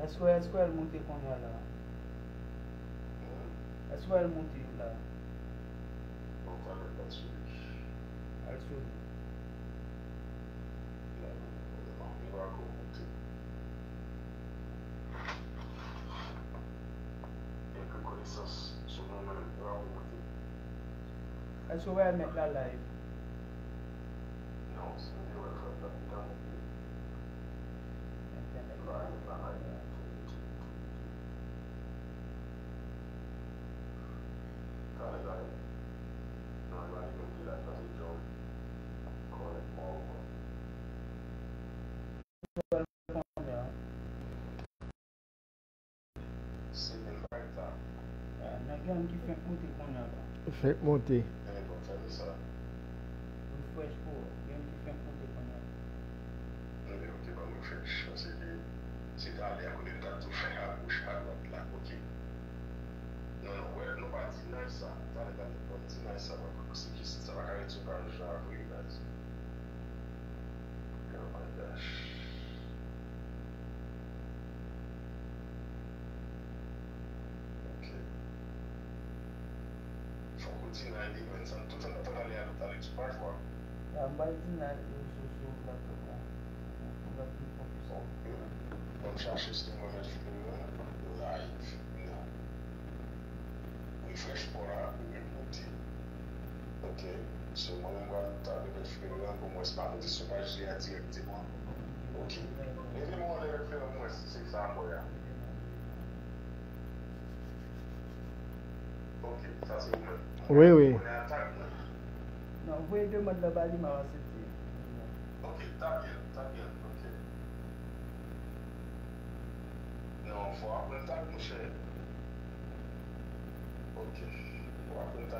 Est-ce qu'elle monte qu'on a là? Est-ce qu'elle monte là? Elle se Est-ce qu'elle met la live? Fait monter. Refresh pour. Il y a un qui fait monter qu'on a. La base de la social là tout là. On va plus focus. Ok, so mwen mwen ta de refere lan pou mwen spam di soupaj li a direktyman. Ok, leve mwen le refere mwen se sa mwen ya. Ok, ça c'est mwen. Oui, oui. Non, vous voyez deux modes de bali m'a accepté. Ok, ta bien, ok. Non, faut apprendre ta mon cher. Ok, faut apprendre ta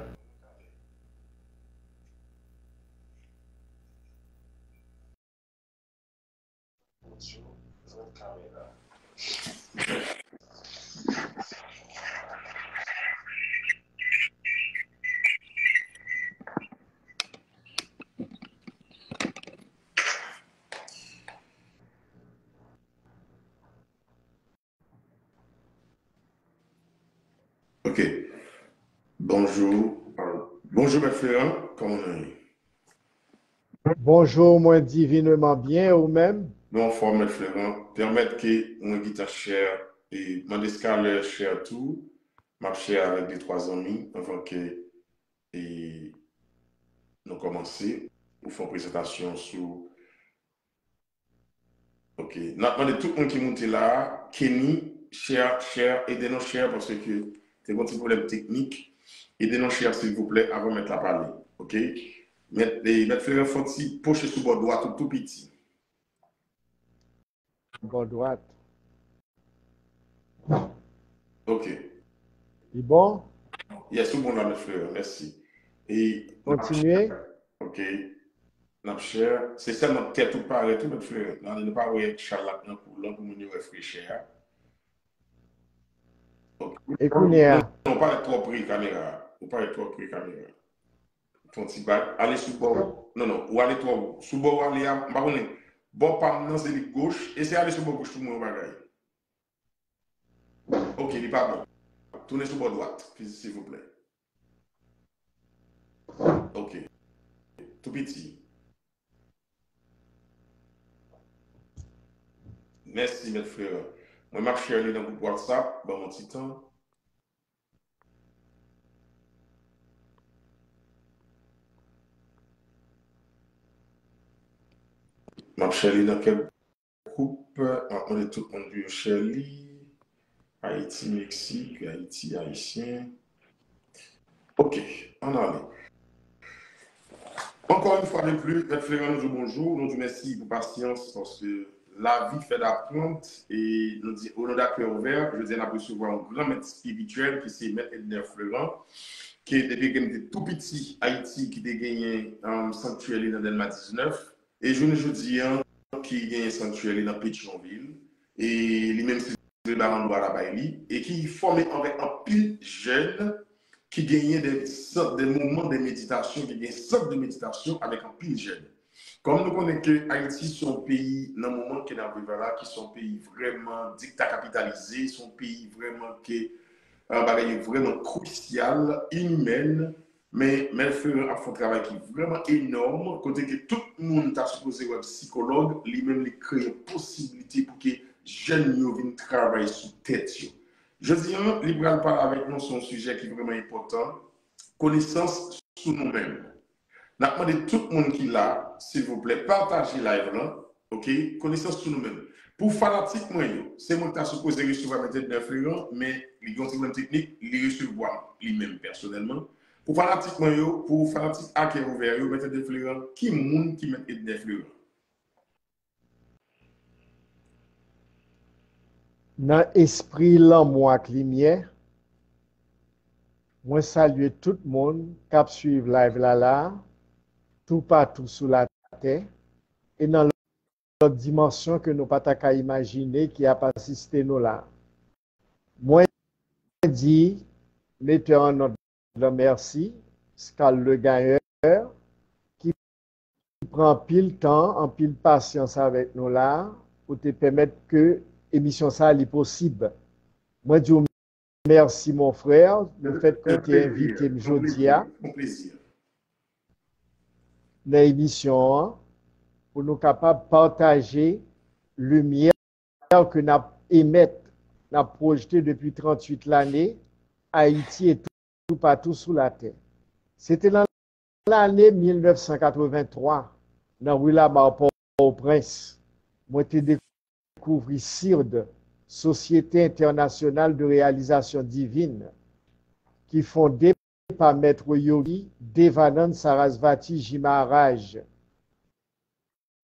votre caméra. Ok. Bonjour. Bonjour, mes frères. Comment on est? Bonjour, moi divinement bien ou même. Bon, forme, mes frères. Permettre que mon guitare cher et mon escale cher tout, ma chère avec des trois amis, avant que et nous commencer pour faire une présentation sur. Ok. Nous demandons tout le monde qui monte là, Kenny, cher, aidez-nous cher parce que c'est un petit problème technique. Aidez-nous cher, s'il vous plaît, avant de mettre la parler. Ok? Mettre frère Fonti, poche sous bord droit tout petit. Bord droite. Ok. C'est bon? Yes, tout bon là, mes frères, merci. Et Continuez. ok. Notre cher, c'est ça notre tête tout pareil, tout notre frère. Là, on ne pas voir charlatan pour l'homme pour nous réfléchir. Ok. Et Kounia. Non, pas trop près caméra. On pas trop près caméra. Ton petit bac, allez sous bord. Non, non, ou allez trop sous bord, allez à. Bon, pas non, c'est de gauche. Et c'est aller sous bord gauche, tout le monde bagaille. Ok, il n'est pas bon. Tournez sous bord droite, s'il vous plaît. Ok. Tout petit. Merci, mes frères. Moi, je suis allé dans le groupe WhatsApp, dans mon petit temps. Je suis allé dans quel groupe? On est tout le monde du Shirley. Haïti, Mexique, Haïti, Haïtien. Ok, on a allé. Encore une fois de plus, mes frères, nous disons bonjour, nous disons merci pour patience parce que la vie fait d'apprendre et nous disons au nom d'accueil ouvert, je dis qu'on a recevoir un grand maître spirituel qui c'est Maître Edner Florent, qui est depuis qu'il était tout petit Haïti, qui a gagné un sanctuaire dans Delma 19 et je nous dis qui a gagné un sanctuaire dans Pétionville et lui-même c'est le baron de la Bailly et qui formé avec un pile jeune qui gagnait des moments de méditation, qui gagnait sortes de méditation avec un pile jeune. Comme nous connaissons que Haïti, son pays, dans le moment qu'il est là, qui sont pays vraiment dictat capitalisé, son pays vraiment qui est vraiment crucial, inhumaine, mais Melfeuren a fait un travail qui est vraiment énorme, côté que tout le monde a supposé être psychologue, lui-même il crée une possibilité pour que les jeunes viennent travailler sous tête. Je dis, Libéral parle avec nous sur un sujet qui est vraiment important, connaissance sur nous-mêmes. Nous demandons tout le monde qui est là, s'il vous plaît, partagez live là, ok? Connaissance sur nous-mêmes. Pour fanatique, c'est moi qui ai supposé recevoir mes têtes d'influence, mais les grandes techniques, les recevoir lui-même personnellement. Pour fanatique, pour fanatique à qui est ouvert, mes têtes d'influence, qui est le monde qui met têtes d'influence? Dans l'esprit l'amour avec lumière, moi salue tout le monde qui a suivi live là, tout partout sous la terre, et dans l'autre dimension que nous pas qu'à imaginer qui a assisté nous là. Moi dis, mettez en notre merci, Scal le gagneur, qui prend pile temps, en pile patience avec nous là, pour te permettre que l'émission ça est possible. Moi dis merci mon frère, le fait que tu aies invité aujourd'hui dans l'émission pour nous capables de partager lumière que nous émettons, nous projeté depuis 38 l'année, Haïti et tout partout sous la terre. C'était dans l'année 1983, dans Willamar Port-au-Prince, moi j'ai découvert CIRD, Société internationale de réalisation divine, qui fondée par Maître Yogi Devanand Sarasvati Ji Maharaj.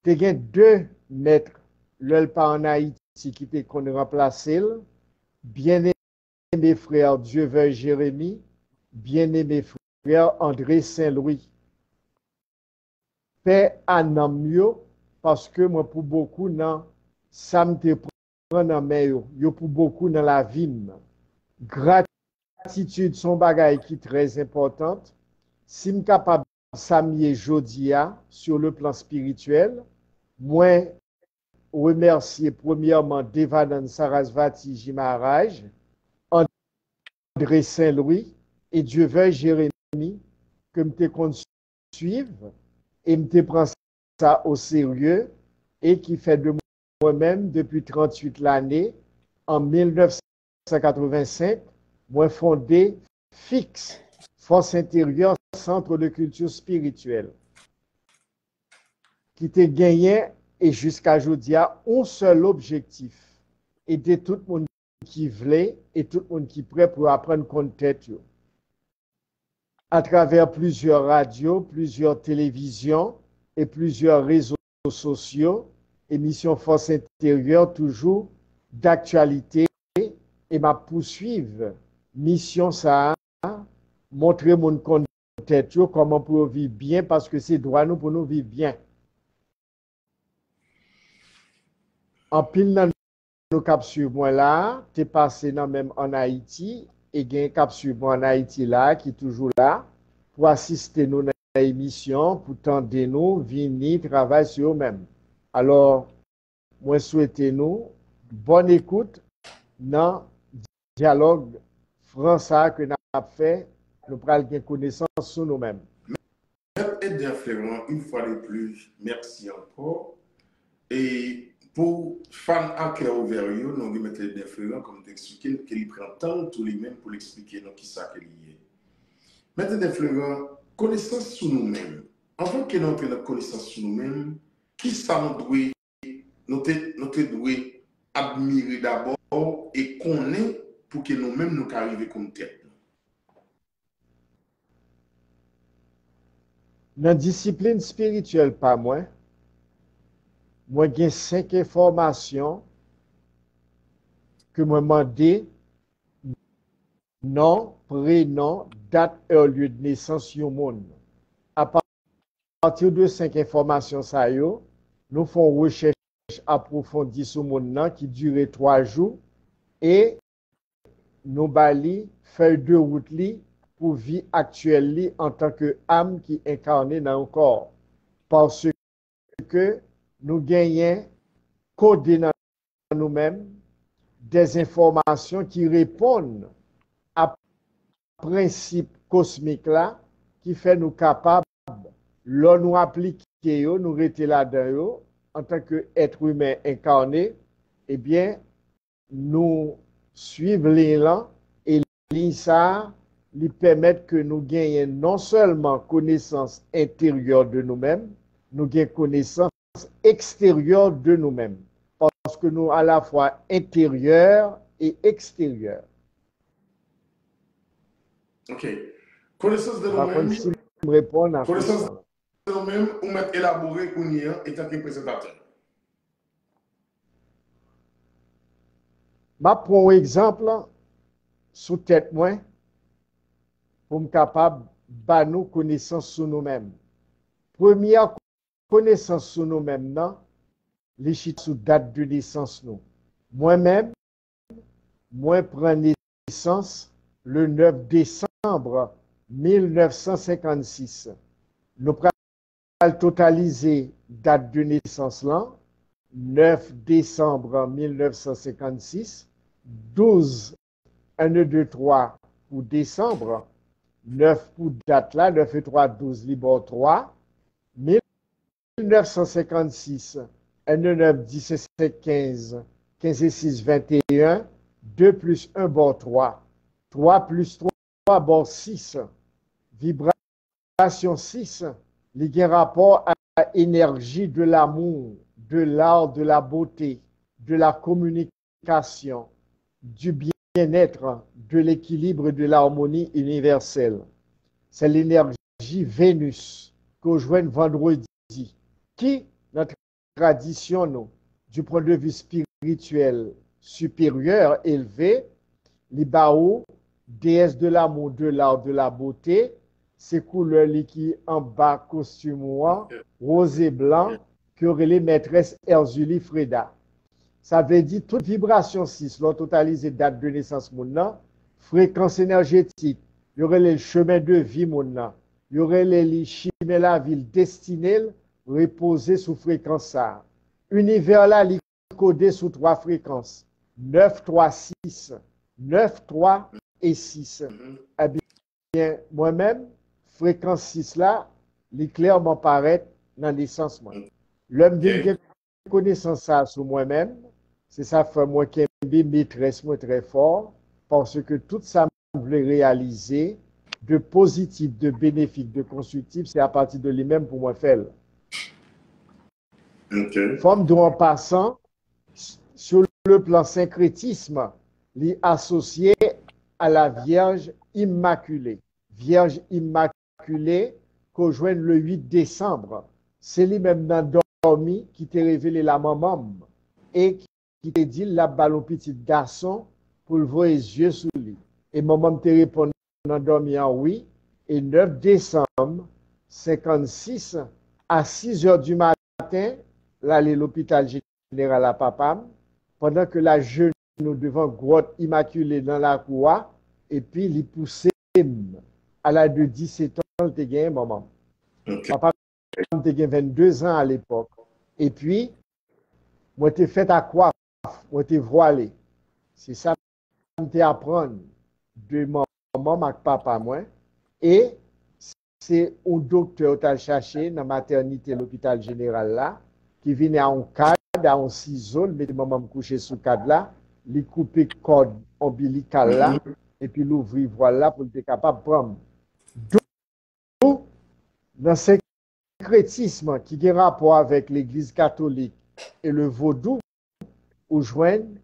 Il y a deux maîtres, l'un pas en Haïti qui te qu'on remplacé, bien-aimé frère Dieu veuille Jérémie, bien-aimé frère André Saint-Louis. Paix à Namio, parce que moi pour beaucoup, non, ça me te prend dans main, yo pour beaucoup dans la vie. Gratitude, son bagage qui est très importante. Si je suis capable de s'amener jodia sur le plan spirituel, moi, remercier premièrement Devanand Sarasvati Ji Maharaj, André Saint-Louis et Dieu veuille Jérémie, que me te suivre et me te prendre ça au sérieux et qui fait de moi-même depuis 38 l'année, en 1985, moi fondé FIX, Force intérieure, Centre de culture spirituelle, qui te gagné et jusqu'à aujourd'hui a un seul objectif, aider tout le monde qui voulait et tout le monde qui est prêt pour apprendre compte tête. À travers plusieurs radios, plusieurs télévisions et plusieurs réseaux sociaux, émission Force intérieure toujours d'actualité et ma poursuivre mission ça montrer mon compte tête comment pour vivre bien parce que c'est droit nous pour nous vivre bien. En pile dans nos cap sur moi là, t'es passé dans même en Haïti et gain cap sur moi en Haïti là qui est toujours là pour assister nous dans l'émission, pour tendre nous venir travailler sur eux-mêmes. Alors moi souhaitez nous bonne écoute dans dialogue français que nous avons fait, nous prenons bien connaissance sur nous-mêmes. Et d'influence, une fois de plus, merci encore. Et pour fan à cœur ouvert, nous avons mis d'influence, comme tu expliqué, qu'il prend temps tout les mêmes pour l'expliquer qui ça qu'il y est. Maintenant, d'influence, connaissance sur nous-mêmes. Avant que nous prenions connaissance sur nous-mêmes, qui ça nous doit admirer d'abord et connaître pour que nous-mêmes nous arrivions comme tête. Dans la discipline spirituelle, pas moi j'ai 5 informations que moi demandé nom, prénom, date, heure, lieu de naissance au monde. À partir de 5 informations, ça nous faisons une recherche approfondie sur le monde qui dure 3 jours et nous bali feuille de route pour vie actuelle en tant que âme qui incarnée dans le corps. Parce que nous gagnons codé dans nous-mêmes des informations qui répondent à principe cosmique là, qui fait nous capables, là nous appliquer, nous rester là-dedans, en tant qu'être humain incarné, eh bien, nous suivre l'élan et ça lui permettre que nous gagnions non seulement connaissance intérieure de nous-mêmes, nous gagnons connaissance extérieure de nous-mêmes. Parce que nous à la fois intérieur et extérieur. Ok. Connaissance de Par contre, nous-mêmes. si vous répondez à Connaissance question, de nous-mêmes, ou mettre élaboré qu'on y est étant que présentateur. je prends un exemple sous tête moi pour me capable de nous connaissance sur nous-mêmes. Première connaissance sur nous-mêmes, non, les chiffres sous date de naissance nous. Moi-même, moi prends naissance le 9 décembre 1956. Nous prenons totaliser date de naissance là, 9 décembre 1956, 12, 1, 2, 3 pour décembre, 9 pour date là, 9 et 3, 12, libre 3, 1956, 1, 9, 10, 7, 15, 15 et 6, 21, 2 plus 1, bon 3, 3 plus 3, bon 6, vibration 6, il y a un rapport à l'énergie de l'amour, de l'art, de la beauté, de la communication, du bien-être, de l'équilibre et de l'harmonie universelle. C'est l'énergie Vénus que je vois vendredi, qui, notre tradition, nous, du point de vue spirituel supérieur, élevé, les Bao, déesse de l'amour, de l'art, de la beauté, ces couleurs qui en bas costume rose et blanc, que les maîtresses Erzuli Freda. Ça veut dire toute vibration 6, l'on totalise date de naissance mon fréquence énergétique, il y aurait les chemins de vie mon il y aurait les chimères la ville destinée reposer sous fréquence ça. Univers là, il codé sous 3 fréquences, 9, 3, 6, 9, 3 et 6. Eh bien, moi-même, fréquence 6 là, l'éclair m'apparaît dans l'essence moi. L'homme vient connaissance ça sur moi-même, c'est ça fait moi qui aime maîtresse moi très fort, parce que tout ça je voulais réaliser de positif, de bénéfique, de constructif, c'est à partir de lui-même pour moi faire. Forme dont en passant, sur le plan syncrétisme, les associé à la Vierge Immaculée. Vierge Immaculée, qu'on joigne le 8 décembre. C'est lui-même dans dormi qui t'a révélé la maman et qui t'a dit la ballon petit garçon pour le voir les yeux sous lui. Et maman t'a répondu dans dormi en oui. Et 9 décembre 56 à 6 heures du matin, là, l'hôpital général à Papam, pendant que la jeune nous devant grotte immaculée dans la cour, et puis il poussait à l'âge de 17 ans, il gagné maman. Papa avait 22 ans à l'époque. Et puis, moi, t'ai fait à coiffe, moi, t'ai voilé. C'est ça que t'ai apprendre de maman avec papa, moi. Et c'est un docteur qui a cherché dans la maternité, l'hôpital général là, qui venait à un cadre, à un ciseau, mais maman me coucher sous le cadre là, il couper le corde ombilical là, et puis l'ouvrir voilà pour être capable de prendre. Donc, dans ce syncrétisme qui a rapport avec l'Église catholique et le vaudou, où joignent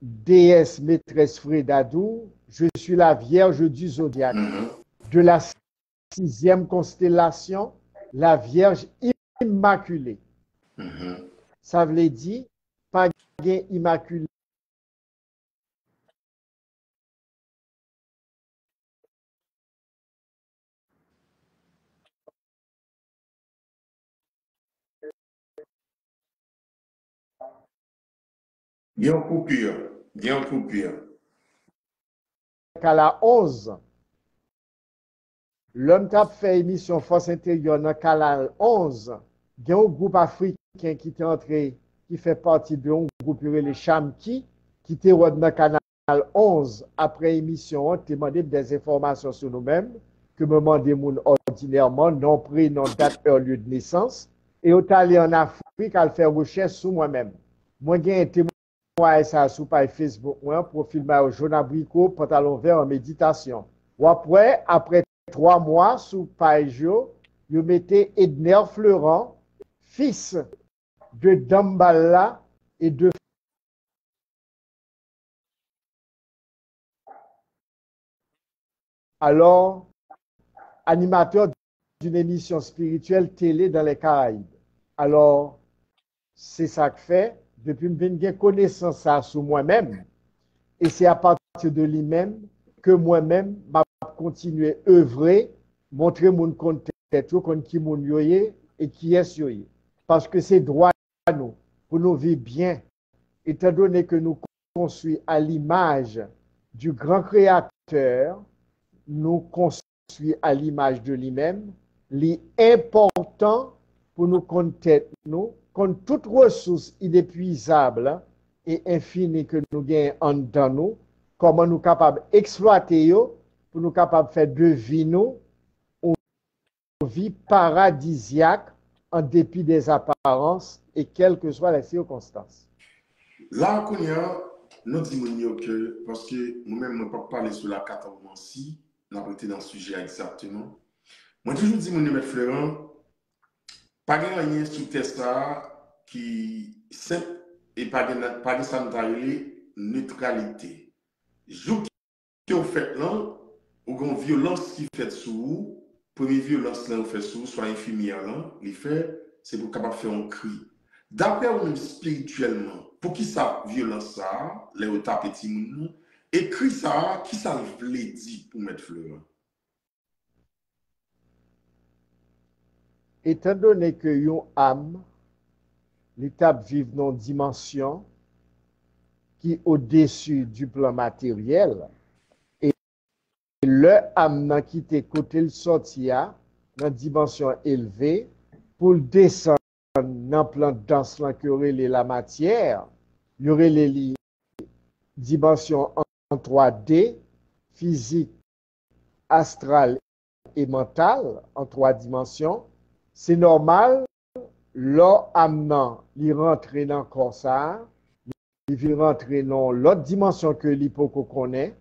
déesse maîtresse Frédadou, je suis la Vierge du zodiaque. De la 6e constellation, la Vierge Immaculée. Ça veut dire, pas gain immaculé. Bien coupure. Bien coupure. À la 11, L'homme t'a fait émission Force intérieure dans Canal 11. Il y a un groupe africain qui est entré, qui fait partie d'un groupe, les Chamki, qui était dans Canal 11 après émission, tu demandé des informations sur nous-mêmes, que me demandé ordinairement, nom, prénom, date, heure, lieu de naissance, et au allé en Afrique à faire recherche sur moi-même. Moi, j'ai un témoignage ça sur Facebook, moi, pour filmer au jaune abricot, pantalon vert en méditation. Ou après 3 mois, sous page, je mettais Edner Fleurant, fils de Damballa et de alors animateur d'une émission spirituelle télé dans les Caraïbes. Alors, c'est ça que fait, depuis que je viens connaissance ça sur moi-même, et c'est à partir de lui-même que moi-même, je continuer à œuvrer, montrer mon compte tête, qui mon yoye et qui est yoye. Parce que c'est droit à nous, pour nous vivre bien, étant donné que nous construisons à l'image du grand créateur, nous construisons à l'image de lui-même, l'important pour nous compter nous, contre toute ressource inépuisable et infinie que nous gagnons en dedans nous, comment nous sommes capables d'exploiter pour nous capables de faire de vie nous une vie paradisiaque en dépit des apparences et quelles que soient les circonstances. Là, nous disons que, parce que nous-mêmes, nous ne pouvons pas parler sur la cartomancie, nous avons été dans le sujet exactement. Moi, toujours dis, mon M. Florent, pas de rien sous test qui est simple et pas de ça neutralité. Jour que vous faites là, ou une violence qui fait sur vous, première violence là, vous faites sur vous, soit infirmière là, il fait, c'est pour capable faire un cri. D'après vous spirituellement, pour qui ça violence ça, les autres petits moun, écrit ça, qui ça veut dire pour mettre Florent? Étant donné que yon âme, l'étape vive dans une dimension qui est au-dessus du plan matériel, et le âme qui te côté le sortir dans une dimension élevée, pour le descendre dans le plan dense que la matière, il y aurait les dimensions en 3D, physique, astrale et mentale, en 3 dimensions. C'est normal, l'âme, il rentre dans le corps ça, il vient rentrer dans l'autre dimension que l'hypoco connaît,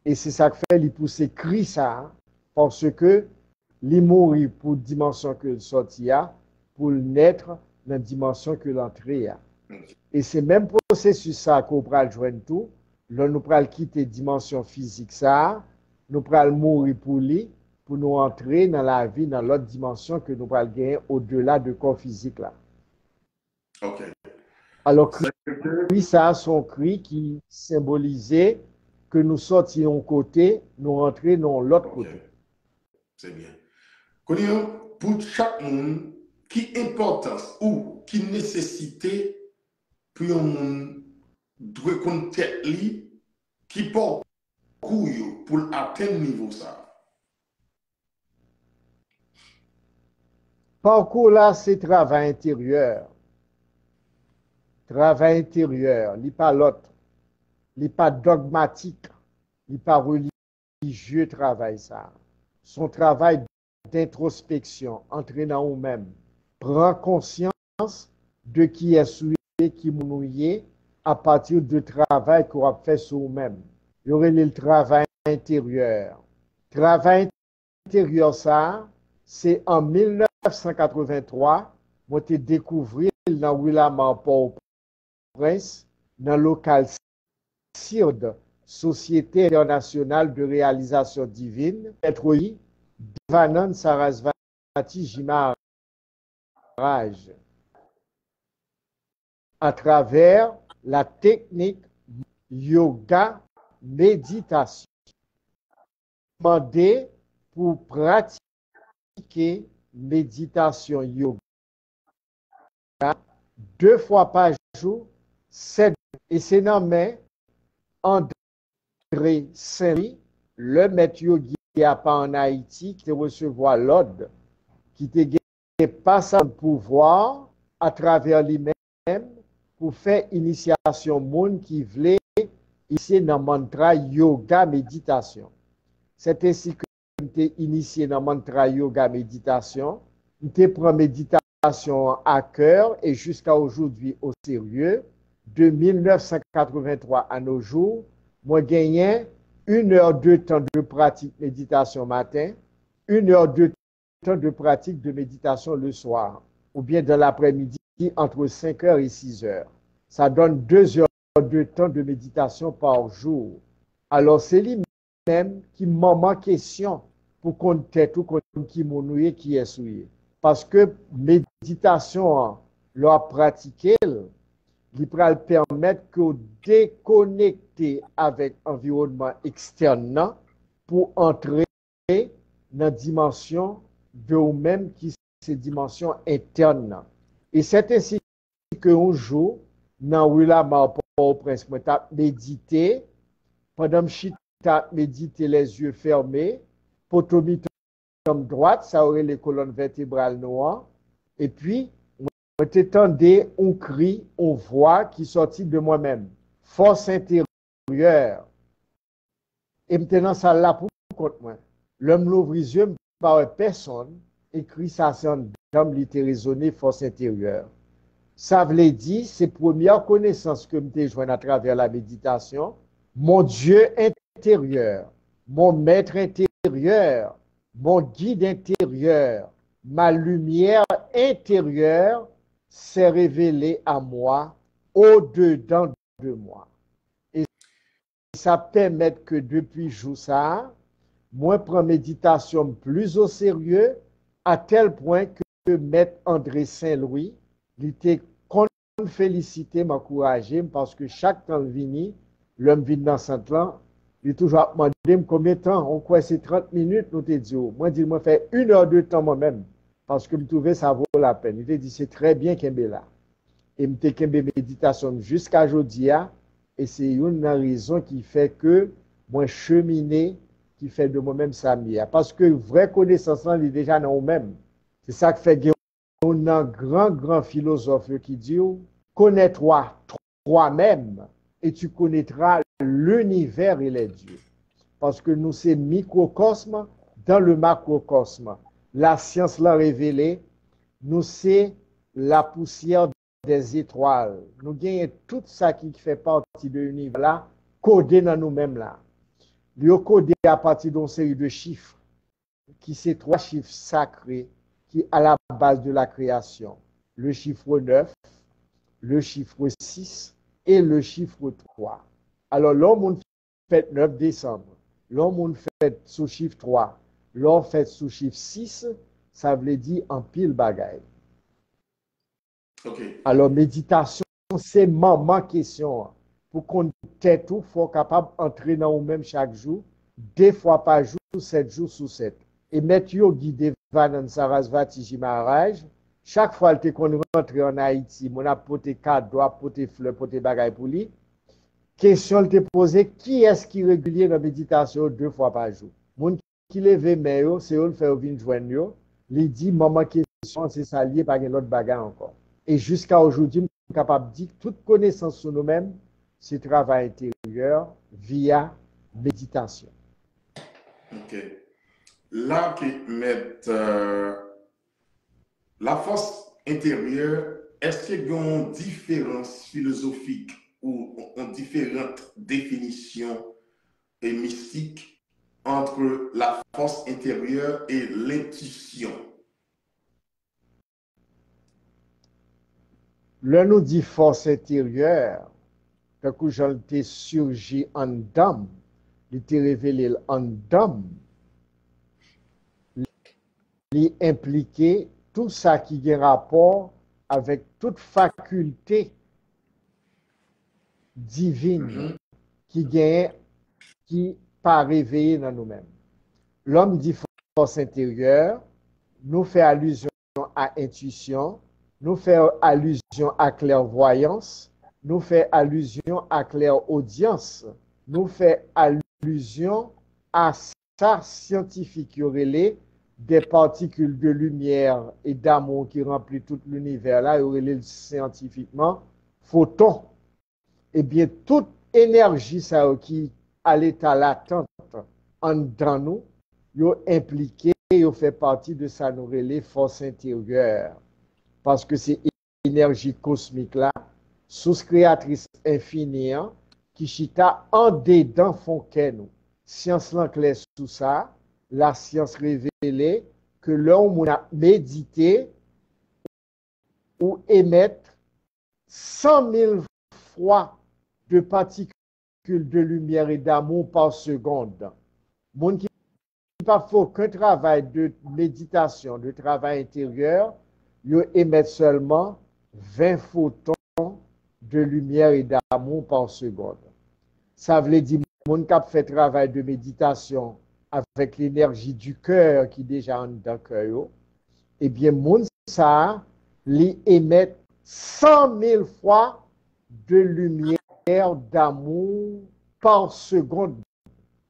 et c'est ça que fait, il pousse cri ça, parce que il mourit pour la dimension que le sorti a, pour naître dans la dimension que l'entrée a. Et c'est même processus ça qu'on va joindre tout, là nous allons quitter la dimension physique ça, nous allons mourir pour lui, pour nous entrer dans la vie, dans l'autre dimension que nous allons gagner au-delà du corps physique là. Ok. Alors, cri, ça a son cri qui symbolisait que nous sortions côté, nous rentrions dans l'autre côté. C'est bien. Pour chaque monde, qui importance ou qui nécessité pour un monde doit compter qui porte pour atteindre niveau ça. Parcours là, c'est travail intérieur. Travail intérieur, il n'est pas l'autre. Il n'est pas dogmatique. Il n'est pas religieux travail ça. Son travail d'introspection, entrer dans nous-mêmes, prend conscience de qui est souillé, qui mouillé, à partir du travail qu'on a fait sur nous-mêmes. Il y aurait le travail intérieur. Travail intérieur, ça, c'est en 1983, moi, j'ai découvert dans Willamar Port-au-Prince, dans le local CIRD, Société internationale de réalisation divine, Devanand Sarasvati Ji Maharaj, à travers la technique yoga méditation. Demandé pour pratiquer méditation yoga 2 fois par jour, 7 et c'est nommé André Saint-Louis, le maître yogi a pas en Haïti, qui te recevoir l'ordre, qui te gagne pas ça le pouvoir à travers lui-même pour faire initiation monde qui voulait ici dans mantra yoga méditation. C'est ainsi que je initié dans mantra yoga méditation. Je prends méditation à cœur et jusqu'à aujourd'hui au sérieux. De 1983 à nos jours, moi gagné 1 heure de temps de pratique méditation matin, 1 heure de temps de pratique de méditation le soir, ou bien dans l'après-midi entre 5 heures et 6 heures. Ça donne 2 heures de temps de méditation par jour. Alors c'est lui-même qui m'a en question pour qu'on tête ou qu'on qui monouye qui est souillé. Parce que méditation, leur pratiquer, il va permettre que déconnecter avec l'environnement externe pour entrer dans la dimension de vous-même qui c'est dimension interne. Et c'est ainsi qu'un jour, dans Willama Port-au-Prince, je médité, pendant que je médité les yeux fermés, potomie comme droite, ça aurait les colonnes vertébrales noires, et puis je t'entendais un cri, une voix qui sortit de moi-même. Force intérieure. Et maintenant, ça là pour contre moi. L'homme l'ouvre les yeux, par personne, écrit ça, c'est un homme qui raisonné force intérieure. Ça veut dire, c'est la première connaissance que je joint à travers la méditation. Mon Dieu intérieur, mon maître intérieur, mon guide intérieur, ma lumière intérieure, s'est révélé à moi, au-dedans de moi. Et ça permet que depuis jour ça, moi prends méditation plus au sérieux, à tel point que Maître André Saint-Louis, il était félicité, m'encourager, parce que chaque temps vini, l'homme vient dans cette là, il est toujours demandé combien de temps, on croit c'est 30 minutes, nous te dit, moi, je moi fait 1 heure de temps moi-même. Parce que je trouvais ça vaut la peine. Il te dit, c'est très bien qu'il là. Et je me kembe méditation jusqu'à aujourd'hui. Et c'est une raison qui fait que moi cheminer, qui fait de moi-même ça mieux. Parce que vraie connaissance, elle est déjà dans nous-mêmes. C'est ça qui fait que on a un grand philosophe qui dit, connais-toi toi-même et tu connaîtras l'univers et les dieux. Parce que nous, c'est microcosme dans le macrocosme. La science l'a révélé, nous c'est la poussière des étoiles. Nous gagnons tout ça qui fait partie de l'univers là, codé dans nous-mêmes là. Nous codé à partir d'une série de chiffres, qui c'est 3 chiffres sacrés, qui à la base de la création. Le chiffre 9, le chiffre 6 et le chiffre 3. Alors l'homme on fait 9 décembre, l'homme on fait sous chiffre 3. L'on fait sous chiffre 6, ça veut dire en pile bagaille. Okay. Alors, méditation, c'est ma question. Pour qu'on t'ait tout, il faut capable d'entrer dans nous-mêmes chaque jour, 2 fois par jour, 7 jours sur 7. Et mettre yo guidé Vanan Sarasvati Jimaraj, chaque fois qu'on rentre en Haïti, mon a poté cadeau, poté fleurs, poté bagaille pour lui, question te posée, qui est-ce qui régulier la méditation 2 fois par jour? Qui lève mais c'est eux fait venir joindre yo, il dit maman question c'est ça lié par une autre bagarre encore. Et jusqu'à aujourd'hui, je suis capable de dire que toute connaissance sur nous-mêmes, c'est travail intérieur via méditation. OK. Là qui met la force intérieure, est-ce qu'il y a une différence philosophique ou une différente définition et mystique entre la force intérieure et l'intuition? Là, nous dit force intérieure, quand j'en t'ai surgi en dame, il t'est révélé en dame, il impliqué tout ça qui a rapport avec toute faculté divine qui pas réveillée dans nous-mêmes. L'homme dit force intérieure, nous fait allusion à intuition, nous fait allusion à clairvoyance, nous fait allusion à clairaudience, nous fait allusion à ça, scientifique, y aurait des particules de lumière et d'amour qui remplissent tout l'univers là, y aurait scientifiquement photons. Eh bien, toute énergie ça, qui à l'état latent en dans nous, yo impliqué, yo fait partie de ça nous relève force intérieure. Parce que c'est énergie cosmique là, source créatrice infinie, hein, qui chita en dedans font qu'elle nous. Science l'enclair sous ça, la science révélée que l'homme a médité ou émettre 100 000 fois de particules de lumière et d'amour par seconde. Mon qui pas faut qu'un travail de méditation, de travail intérieur, ils émettent seulement 20 photons de lumière et d'amour par seconde. Ça veut dire mon cap fait travail de méditation avec l'énergie du cœur qui est déjà dans le cœur. Eh bien, mon ça, les émet 100 000 fois de lumière d'amour par seconde.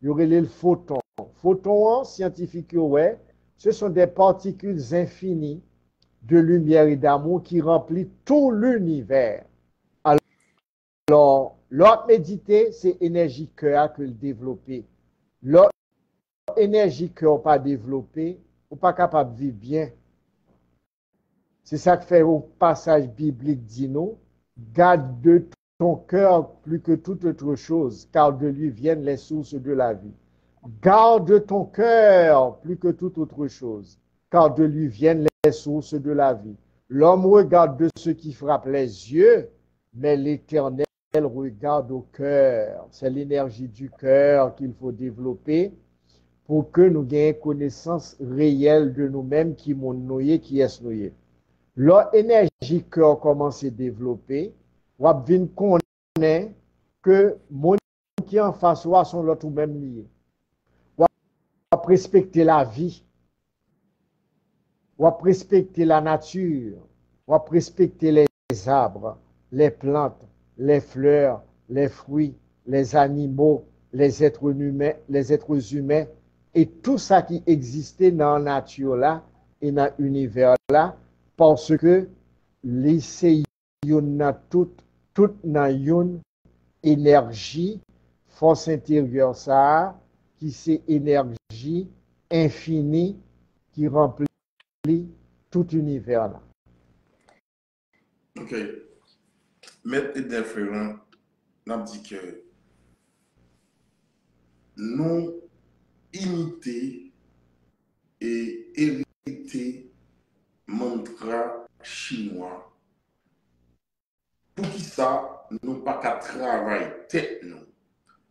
Il y aurait les photons. Photons, scientifiques, ouais, ce sont des particules infinies de lumière et d'amour qui remplissent tout l'univers. Alors, l'autre méditer, c'est énergie cœur que le développer. L'autre énergie cœur pas développée, ou pas capable de vivre bien. C'est ça que fait au passage biblique dit nous, garde de ton cœur plus que toute autre chose, car de lui viennent les sources de la vie. Garde ton cœur plus que toute autre chose, car de lui viennent les sources de la vie. L'homme regarde de ce qui frappe les yeux, mais l'Éternel regarde au cœur. C'est l'énergie du cœur qu'il faut développer pour que nous ayons connaissance réelle de nous-mêmes qui m'ont noyé, qui est noyé. Leur énergie cœur commence à développer, on va connaître que mon qui en face sont l'autre ou même liés. On va respecter la vie, on va respecter la nature, on va respecter les arbres, les plantes, les fleurs, les fruits, les animaux, les êtres humains et tout ça qui existait dans la nature là et dans l'univers là, parce que les tout dans une énergie, force intérieure ça, qui c'est énergie infinie qui remplit tout l'univers là. Ok. Maître Edel Ferrand, n'a dit que nous imiter et hériter mantra chinois. Pour qui ça, nous pas qu'à travailler tête nous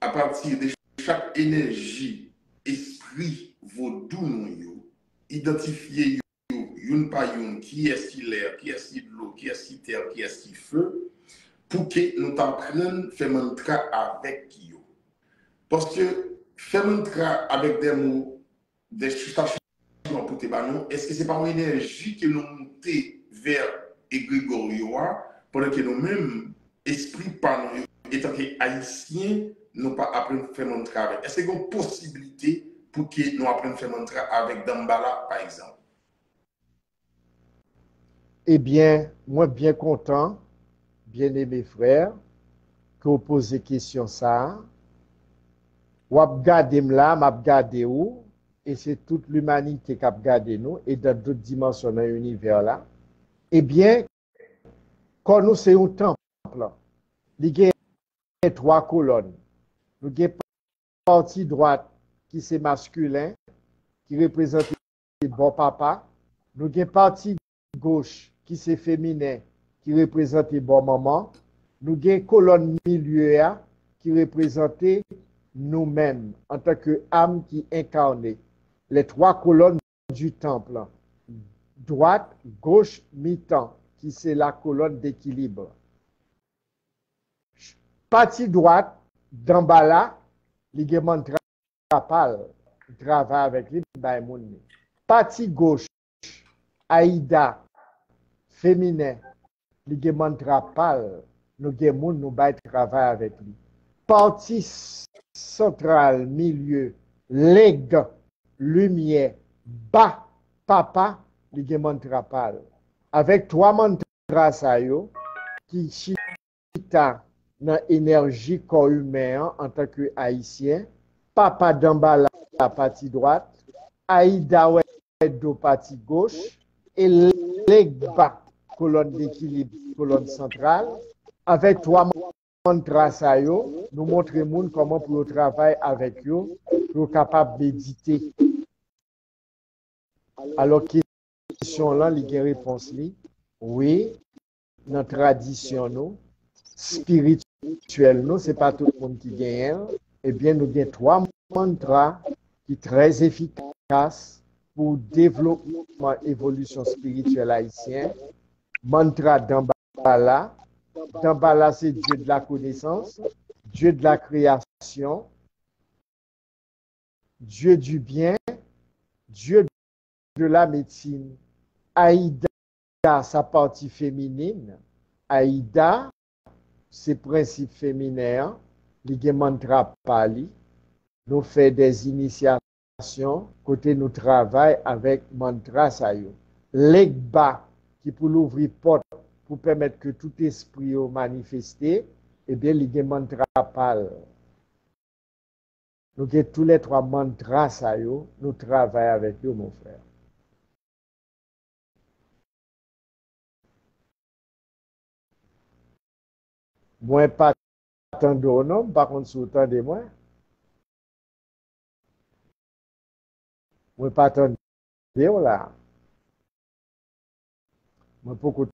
à partir de chaque énergie, esprit, vaudou nous identifier une par une qui est si l'air, qui est si l'eau, qui est si terre, qui est si feu, pour que nous apprenions à faire mantra avec eux. Parce que faire mantra avec des mots, des chustations pour tes banons, est-ce que ce n'est pas une énergie que nous montons vers Égregoriois, pendant que nous-mêmes, esprit par nous, étant haïtiens, nous pas apprendre à faire mantra avec? Est-ce qu'il y a une possibilité pour que nous apprenions à faire mantra avec Dambala, par exemple? Eh bien, moi, bien content, bien aimé frère, que vous posez question ça. Ou ap gade m'la, m'ap gade ou, et c'est toute l'humanité qui a gardé nous, et dans d'autres dimensions dans l'univers là. Eh bien, quand nous c'est un temple, il y a 3 colonnes. Nous avons partie droite qui c'est masculin, qui représente le bon papa. Nous avons partie gauche qui c'est féminin, qui représente le bon maman. Nous avons colonne milieu qui représente nous-mêmes en tant qu'âme qui incarnée. Les 3 colonnes du temple. Droite, gauche, mi-temps, qui c'est la colonne d'équilibre. Partie droite, d'Ambala, ligament trapal, travail avec lui, partie gauche, Aïda, féminin, ligament trapal, nous avons nous travail avec lui. Partie centrale, milieu, leg, lumière, ba, papa, li gen mantra pal. Avec trois mantras sa yo, qui chita dans énergie corps humain en tant que haïtien, papa d'Ambala partie droite, Aïda Wedo partie gauche, et Legba, colonne d'équilibre, colonne centrale, avec trois mantras sa yo, nous montrer moun comment pour travailler avec yo, pour capable méditer. Alors, question là, il y a réponse li, oui, dans la tradition nous, spirituelle nous, c'est pas tout le monde qui gagne. Eh bien, nous avons trois mantras qui sont très efficaces pour développement, évolution spirituelle haïtienne. Mantra d'Ambala. D'Ambala, c'est Dieu de la connaissance, Dieu de la création, Dieu du bien, Dieu de la médecine. Aïda, sa partie féminine. Aïda, ses principes féminins, les mantra pali. Nous faisons des initiations, côté nous travaillons avec mantra sayo. Legba, qui pour l'ouvrir porte, pour permettre que tout esprit soit manifesté, et bien, les mantra pal. Nous avons tous les trois mantras sayo, nous travaillons avec eux, mon frère. Moi, pas tant de non, par contre, sous temps de moi. Moi, pas tant de là. Moi, beaucoup de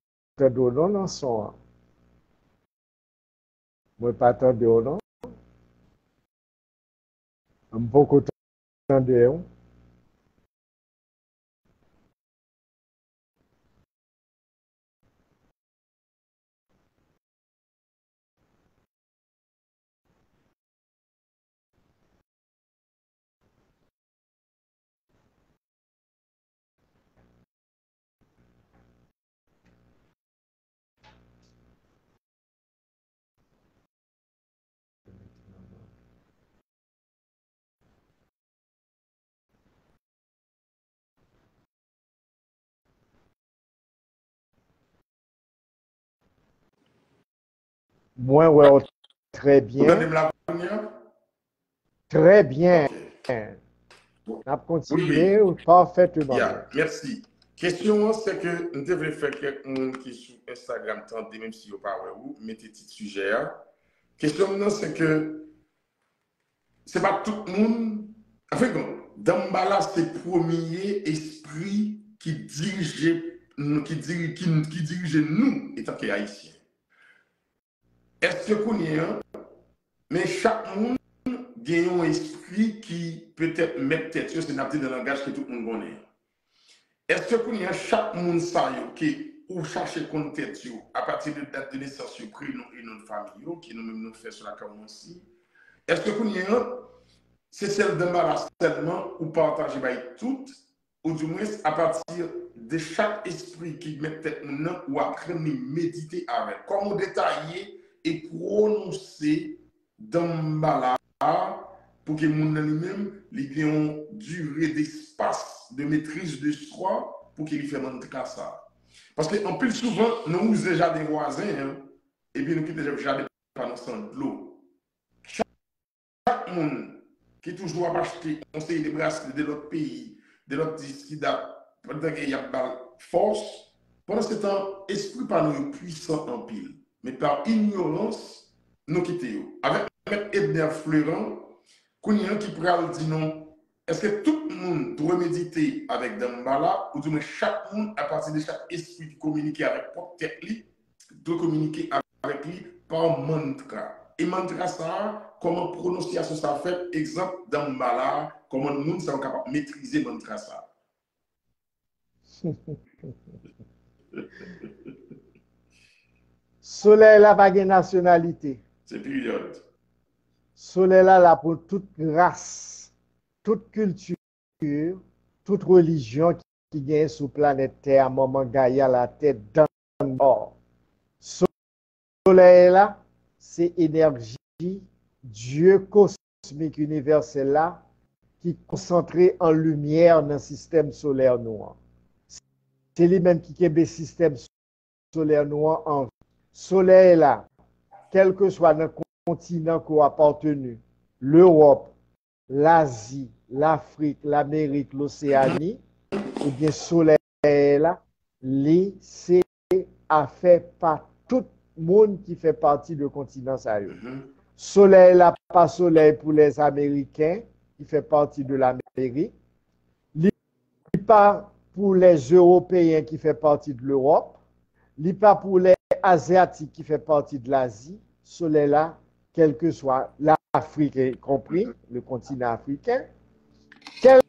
non, non, son. Moi, pas tant de non. Beaucoup de de moi, ouais, très Vous bien. la première? Très bien. Ok. On a Oui, continué oui. parfaitement bien. Yeah, merci. Question, c'est que nous devons faire quelqu'un qui est sur Instagram, tenter, même si vous ne parlez pas où, mettez petit sujet. Question, c'est que c'est pas tout le monde. Enfin, Dambala, c'est le premier esprit qui dirige nous, étant qu'Haïtiens. Est-ce que vous avez, mais chaque monde gagne un esprit qui peut-être met tête, c'est un dans le langage que tout le monde connaît. Est-ce que vous avez chaque monde qui ou chercher compte tête à partir de date de naissance, prénom et nom de famille, qui nous-mêmes nous fait sur la commence. Est-ce que vous avez c'est celle d'embarras seulement ou partager by toutes, ou du moins à partir de chaque esprit qui met tête maintenant ou après méditer avec. Comment détailler et prononcer d'embarras pour que mon lui-même ait une durée d'espace de maîtrise de soi pour qu'il fasse mantra ça. Parce qu'en plus souvent, nous usons déjà des voisins, hein, et puis nous quittons déjà des panneaux de l'eau. Chaque monde qui toujours acheté conseil des bracelets de l'autre pays, de l'autre qui date, pendant qu'il y a de force, pendant ce temps, esprit par nous puissant en pile. Mais par ignorance, nous quittons. Avec Edner Fleurant, Kounyan qui pourrait dire non, est-ce que tout le monde doit méditer avec Dambala, ou du moins chaque monde, à partir de chaque esprit qui communique avec propre tête, doit communiquer avec lui par mantra. Et mantra ça, comment prononciation ça fait, exemple Dambala, comment le monde sont capable de maîtriser mantra ça. Soleil là pas de nationalité. C'est période. Soleil là pour toute race, toute culture, toute religion qui gagne sur planète Terre, moment Gaïa la tête dans le nord. Soleil là, c'est énergie, Dieu cosmique universel là, qui est concentré en lumière dans le système solaire noir. C'est lui-même qui a le système solaire noir en vie. Soleil là, quel que soit le continent qu'on a appartenu, l'Europe, l'Asie, l'Afrique, l'Amérique, l'Océanie, et bien soleil là, c'est a fait par tout le monde qui fait partie du continent sérieux. Soleil là, pas soleil pour les Américains, qui fait partie de l'Amérique. Pas pour les Européens qui fait partie de l'Europe. Pas pour les Asiatiques qui fait partie de l'Asie. Soleil là, quel que soit l'Afrique, compris, le continent africain, quel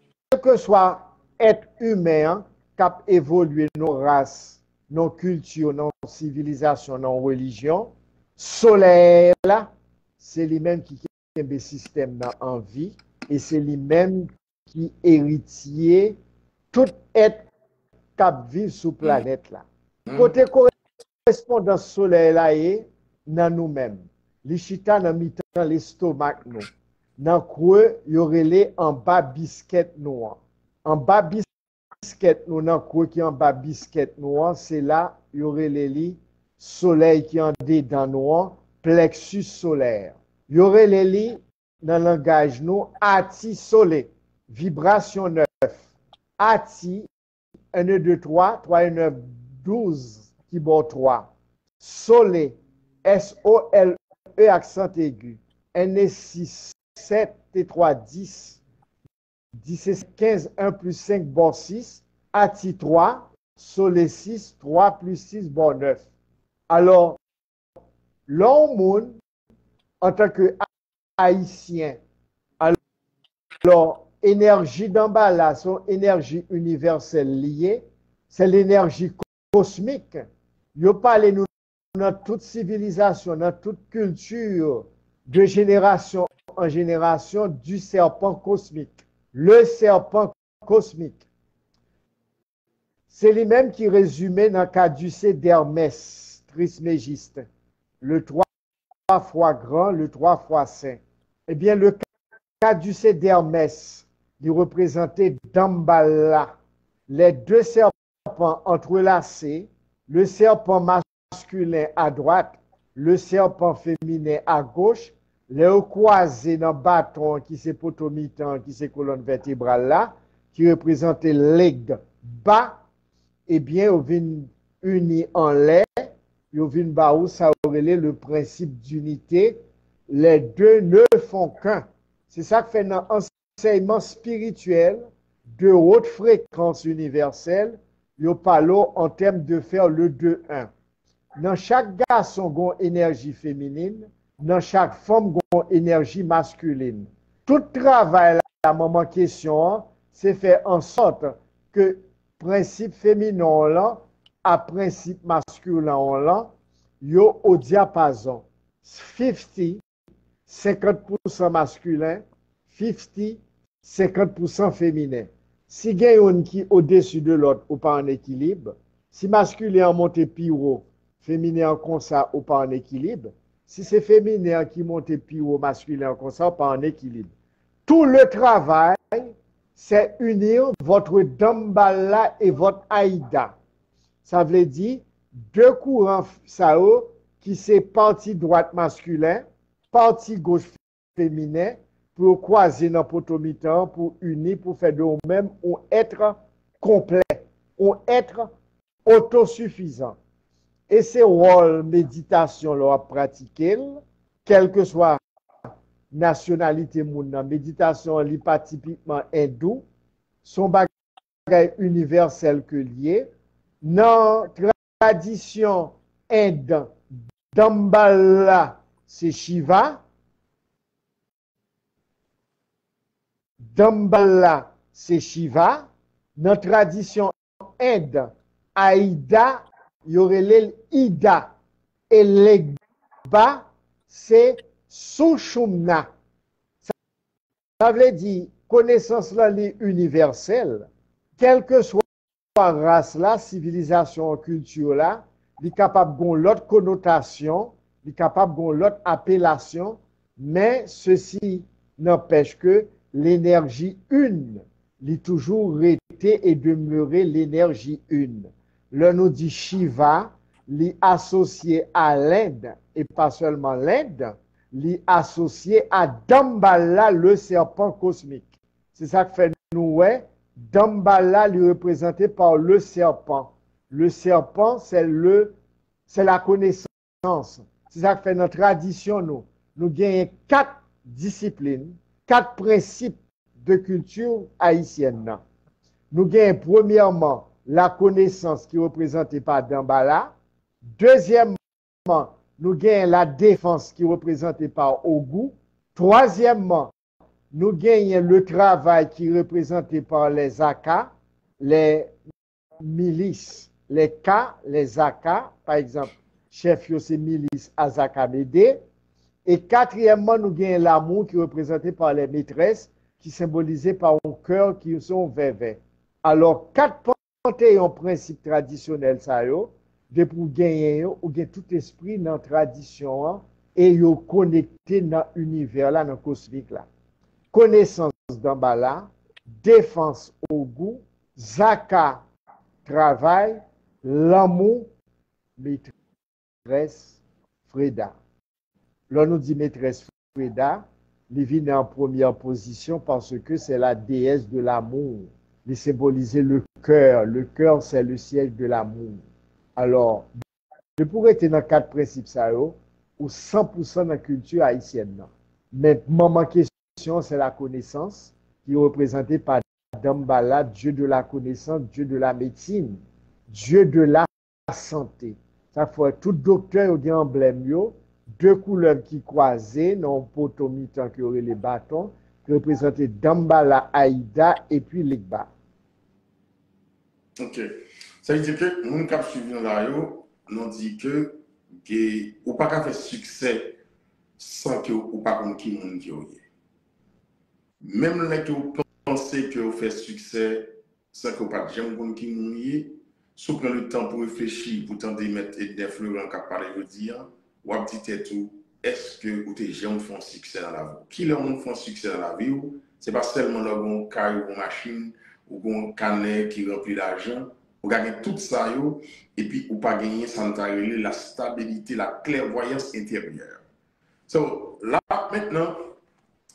que soit être humain qui a évolué nos races, nos cultures, nos civilisations, nos religions, soleil là, c'est lui-même qui a le système en vie et c'est lui-même qui héritier tout être qui vit sur la planète là. Côté correspondance soleil là est dans nous-mêmes. Les chita dans mi-temps l'estomac nous. Dans creux, y aurait les en bas biscuit noir. En bas biscuit nous dans creux qui en bas biscuit noir, c'est là y aurait les lits soleil qui en dedans noir, plexus solaire. Y aurait les lits dans le langage nous ati soleil, vibration 9. Ati 1 2 3 3 1 9 12 qui bon 3. Soleil SOLE accent aigu. N 6 7 et 3 10 10 15 1 plus 5 bon 6 Ati 3 Soleil 6 3 plus 6 bon 9. Alors l'homme en tant que haïtien, alors énergie d'en bas là, son énergie universelle liée, c'est l'énergie cosmique. Yo parle nous dans toute civilisation, dans toute culture, de génération en génération, du serpent cosmique. Le serpent cosmique. C'est lui-même qui résumait dans le caducée d'Hermès, Trismégiste. Le 3 fois grand, le 3 fois saint. Eh bien, le caducée d'Hermès, il représentait Damballa, les deux serpents entrelacés, le serpent masculin à droite, le serpent féminin à gauche, les croisés dans le bâton qui c'est potomitan, qui c'est colonne vertébrale là, qui représentait l'aigle bas, eh bien, ils viennent unis en l'air, ils viennent baou, ça aurait le principe d'unité, les deux ne font qu'un. C'est ça que fait dans l'enseignement spirituel de haute fréquence universelle, ils parlent en termes de faire le 2-1. Dans chaque garçon, il y a une énergie féminine, dans chaque femme, il y a une énergie masculine. Tout travail, la maman question, c'est faire en sorte que principe féminin là, à principe masculin là, yo au diapason 50, 50% masculin, 50, 50% féminin. Si il y a une qui au-dessus de l'autre ou pas en équilibre, si masculin monte plus haut, féminin comme ça ou pas en équilibre, si c'est féminin qui monte plus haut, masculin comme ça ou pas en équilibre. Tout le travail, c'est unir votre Damballa et votre Aïda. Ça veut dire deux courants sao qui c'est partie droite masculin, partie gauche féminin, pour croiser dans potomitan, pour unir, pour faire de nous-mêmes un être complet, un être autosuffisant. Et ces rôles méditation là pratiquer, quelle que soit nationalité moun, méditation li pas typiquement hindou, son bagage universel que lié. Dans tradition inde, Damballa, c'est Shiva. Damballa, c'est Shiva. Dans tradition inde, Aïda, il y aurait l'Ida. Et l'Egba, c'est Sushumna. Ça veut dire, connaissance là, est universelle, quelle que soit la race là, civilisation, culture là, il est capable de l'autre connotation, il est capable de l'autre appellation, mais ceci n'empêche que l'énergie une. Il toujours été et demeurer l'énergie une. Là, nous dit Shiva, il associé à l'Inde, et pas seulement l'Inde, il associé à Damballa, le serpent cosmique. C'est ça que fait nous, ouais. Damballa, il est représenté par le serpent. Le serpent, c'est la connaissance. C'est ça que fait notre tradition, nous. Nous gagnons 4 disciplines, 4 principes de culture haïtienne. Nous gagnons premièrement la connaissance qui est représentée par Damballa. Deuxièmement, nous gagnons la défense qui est représentée par Ogu. Troisièmement, nous gagnons le travail qui est représenté par les Aka, les milices, les K, les Aka, par exemple, chef c'est milice Azaka Médé. Et quatrièmement, nous gagnons l'amour qui est représenté par les maîtresses, qui est symbolisé par un cœur qui sont verts. Alors, 4 panthéons principes traditionnels, ça yo, de pour gagner, ou gagner tout esprit dans la tradition, et yo connecté dans l'univers, là, dans le cosmique, là. Connaissance d'Ambala, défense au goût, Zaka, travail, l'amour, maîtresse, Freda. Là, nous dit maîtresse Freda, il vient en première position parce que c'est la déesse de l'amour. Il symbolisait le cœur. Le cœur, c'est le siège de l'amour. Alors, je pourrais être dans 4 principes, ça, ou 100% dans la culture haïtienne. Mais ma question, c'est la connaissance, qui est représentée par Damballa, Dieu de la connaissance, Dieu de la médecine, Dieu de la santé. Ça fait tout docteur qui a un emblème, 2 couleurs qui croisées, non potomitan qui aurait les bâtons, qui représentent Damballa, Aïda et puis Ligba. Ok. Ça veut dire que nous qui suivons là, nous dit que ou pas qu'à faire succès sans que ou pas comme qui monde qui est. Même là que vous pensez que vous faites succès sans que vous pas jamais comme qui monde est, si vous prenez le temps pour réfléchir, pour tenter de mettre des fleurs en cap parler de dire, ou à petit tout, est-ce que vous avez jamais fait succès dans la vie? Qui leur fait succès dans la vie? C'est pas seulement là un carré ou une machine ou un canet qui remplit d'argent. Vous gagnez tout ça, et puis vous pas gagner sans la stabilité, la clairvoyance intérieure. So, là, maintenant,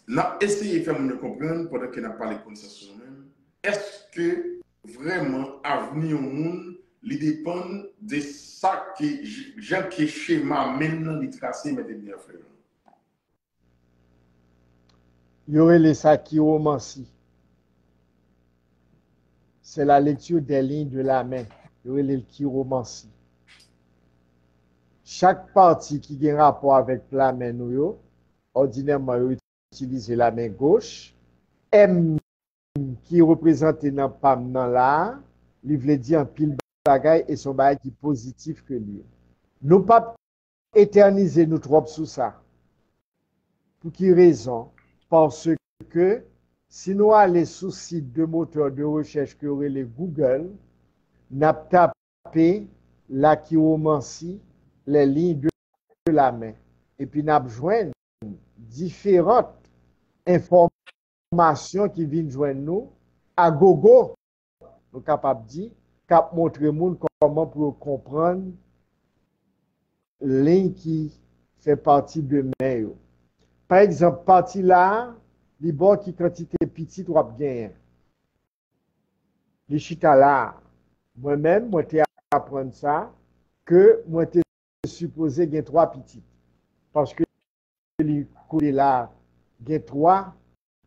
on a essayé de faire nous comprendre pendant qu'on a parlé de connaissance sur nous-mêmes. Est-ce que vraiment, l'avenir au monde, il dépend de ça que j'ai qui schéma maintenant, il tracé, mais bien frère? Il y aurait les sakiromancies. C'est la lecture des lignes de la main. Il y aurait les chiromancies. Chaque partie qui a un rapport avec la main, ordinairement, utilise la main gauche. M qui est représenté dans le PAM dans là, il veut dire un pile bagaille et son bagage qui est positif que lui. Nous pas éterniser nous trop sous ça. Pour quelle raison? Parce que si nous allons sous site de moteur de recherche que aurait les Google, n'a tapé la chiromancie, les lignes de la main. Et puis n'a besoin différentes informations qui viennent joindre nous à gogo. Nous sommes capables de dire, cap montrer monde comment pour comprendre ligne qui fait partie de main. Par exemple, partie là, les bords qui quantité petite ou bien. Les chita là, moi-même, moi t'ai apprendre ça, que moi t'ai supposé qu'il y a 3 petites. Parce que les côtés là, il y a 3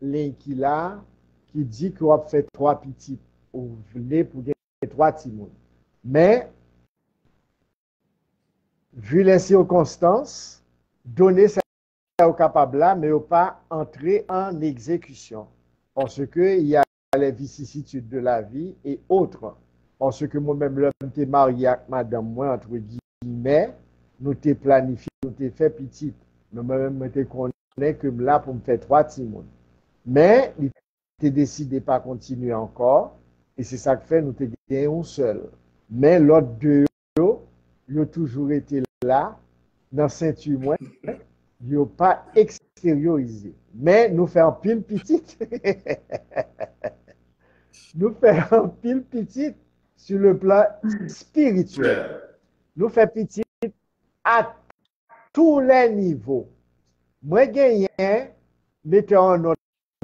lignes qui là, qui dit qu'on va faire 3 petites. Ou venez pour gagner 3 timons. Mais, vu les circonstances, donner ça au capable là, mais pas entrer en exécution. Parce qu'il y a les vicissitudes de la vie et autres. Parce que moi-même, l'homme t'es marié avec madame, moi, entre guillemets, nous t'es planifié, nous t'es fait petite. Mais moi-même, je connais que là pour me faire 3 timons. Mais, il t'es décidé pas continuer encore. Et c'est ça que fait, nous t'es gagné un seul. Mais l'autre deux, ils ont toujours été là, dans ceinture moins. Ils n'ont pas extérioriser. Mais nous faisons pile petite. Nous faisons pile petite sur le plan spirituel. Nous faisons petite à tous les niveaux. Moi, j'ai mettez en ordre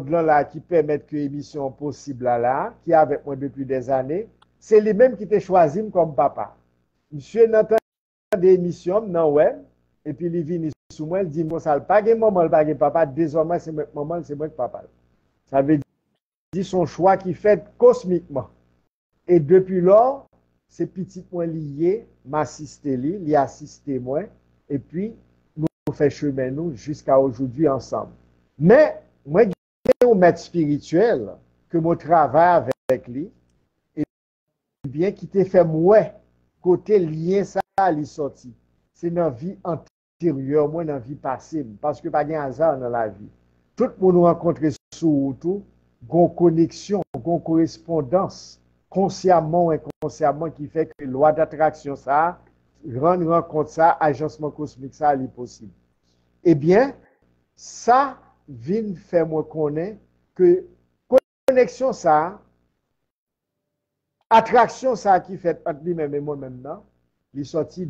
là qui permet que l'émission possible là, qui est avec moi depuis des années, c'est lui-même qui t'a choisi comme papa. Monsieur n'entend des émissions dans web, et puis il vient sous moi, il dit, moi, ça, pas de maman, pas de papa, désormais, c'est maman, c'est moi que papa. Ça veut dire son choix qui fait cosmiquement. Et depuis lors, ces petits points liés m'assistent, lui assistent moi, et puis nous faisons chemin nous jusqu'à aujourd'hui ensemble. Mais, moi, j'ai un maître spirituel que je travaille avec lui, et bien qui t'a fait moi, côté lien ça, il sorti. C'est dans la vie antérieure, moi, dans la vie passée, parce que pas de hasard dans la vie. Tout le monde rencontre sur tout, une connexion, une correspondance, consciemment ou inconsciemment, qui fait que la loi d'attraction, ça, rendre rencontre ça, agencement cosmique, ça, est possible. Eh bien, ça vient faire moi connaître que connexion, ça, attraction, ça, qui fait entre lui-même et moi maintenant, il est sorti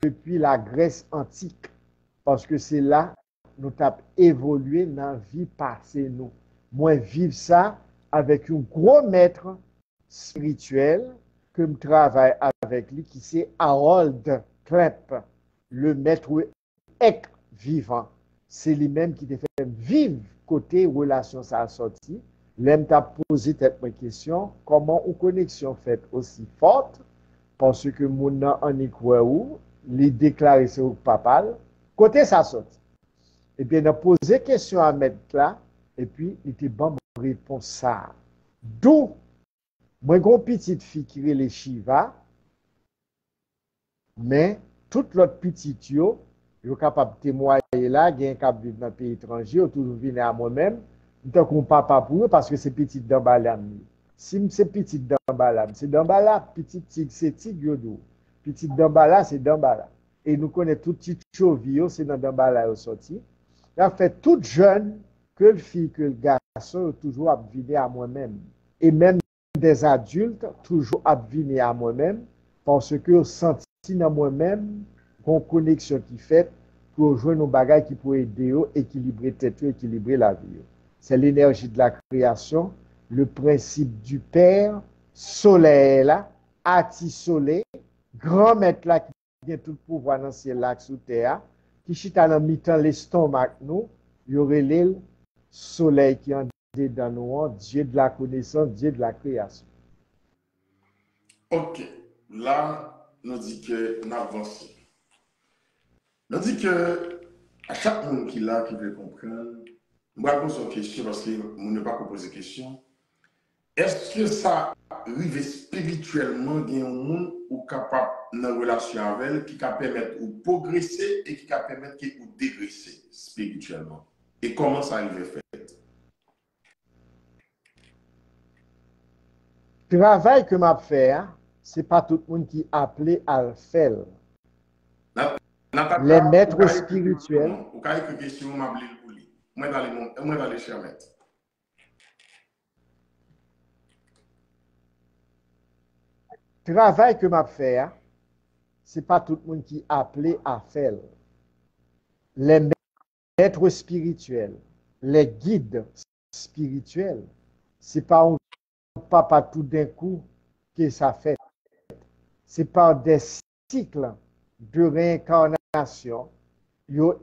depuis la Grèce antique. Parce que c'est là nous avons évolué dans la vie passée. Nous. Moi, vivre ça avec un gros maître spirituel que je travaille avec lui, qui c'est Harold Klepp, le maître ek vivant. C'est lui-même qui te fait vivre côté relation ça a sorti. L'aime t'a posé cette question, comment une connexion faite aussi forte, parce que mon en y croit où, les déclarer sur papa, côté ça sorti. Et bien, on a posé question à mettre là, et puis il était bon réponse ça. D'où, moi, j'ai une petite fille qui est les Shiva, mais toute l'autre petite yo, yo capable de témoigner là, qui est capable de vivre dans un pays étranger, ou toujours venir à moi-même, tant qu'on papa pour eux, parce que c'est petit dans balam. Si c'est petit dans balam, c'est dans balam, petit tig, c'est tig yodo. Petit dans balam, c'est dans balam. Et nous connaissons tout petit chovio, c'est dans balam sorti. Il a fait toute jeune, que le fille, que le garçon, toujours à venir à moi-même. Et même des adultes, toujours à venir à moi-même, parce que senti dans moi-même, une connexion qui fait pour jouer nos bagages qui pourraient aider à équilibrer tête, équilibrer la vie. C'est l'énergie de la création, le principe du Père, soleil là, ati soleil, grand maître là qui vient tout pouvoir dans le ciel là sous terre, qui chita dans mi-temps l'estomac nous, il y aurait le soleil qui en dans nous, Dieu de la connaissance, Dieu de la création. Ok, là, nous dit que nous avançons. Nous dit que à chaque monde qui là, qui veut comprendre, je vais poser une question parce que nous ne pas poser de question. Est-ce que ça arrive spirituellement qu'il y a un monde ou capable dans relation avec elle qui peut permettre de progresser et qui peut permettre de dégresser spirituellement? Et comment ça arrive fait? Le travail que m'a fait, ce n'est pas tout le monde qui est appelé à le faire. Les maîtres spirituels. Ou quand il y a une question, m'a appelé pour lui. Moi, dans les charmettes. Le travail que m'a fait, ce n'est pas tout le monde qui est appelé à faire. Les maîtres spirituels, les guides spirituels, ce n'est pas un papa tout d'un coup que ça fait. C'est par des cycles de réincarnation, ils ont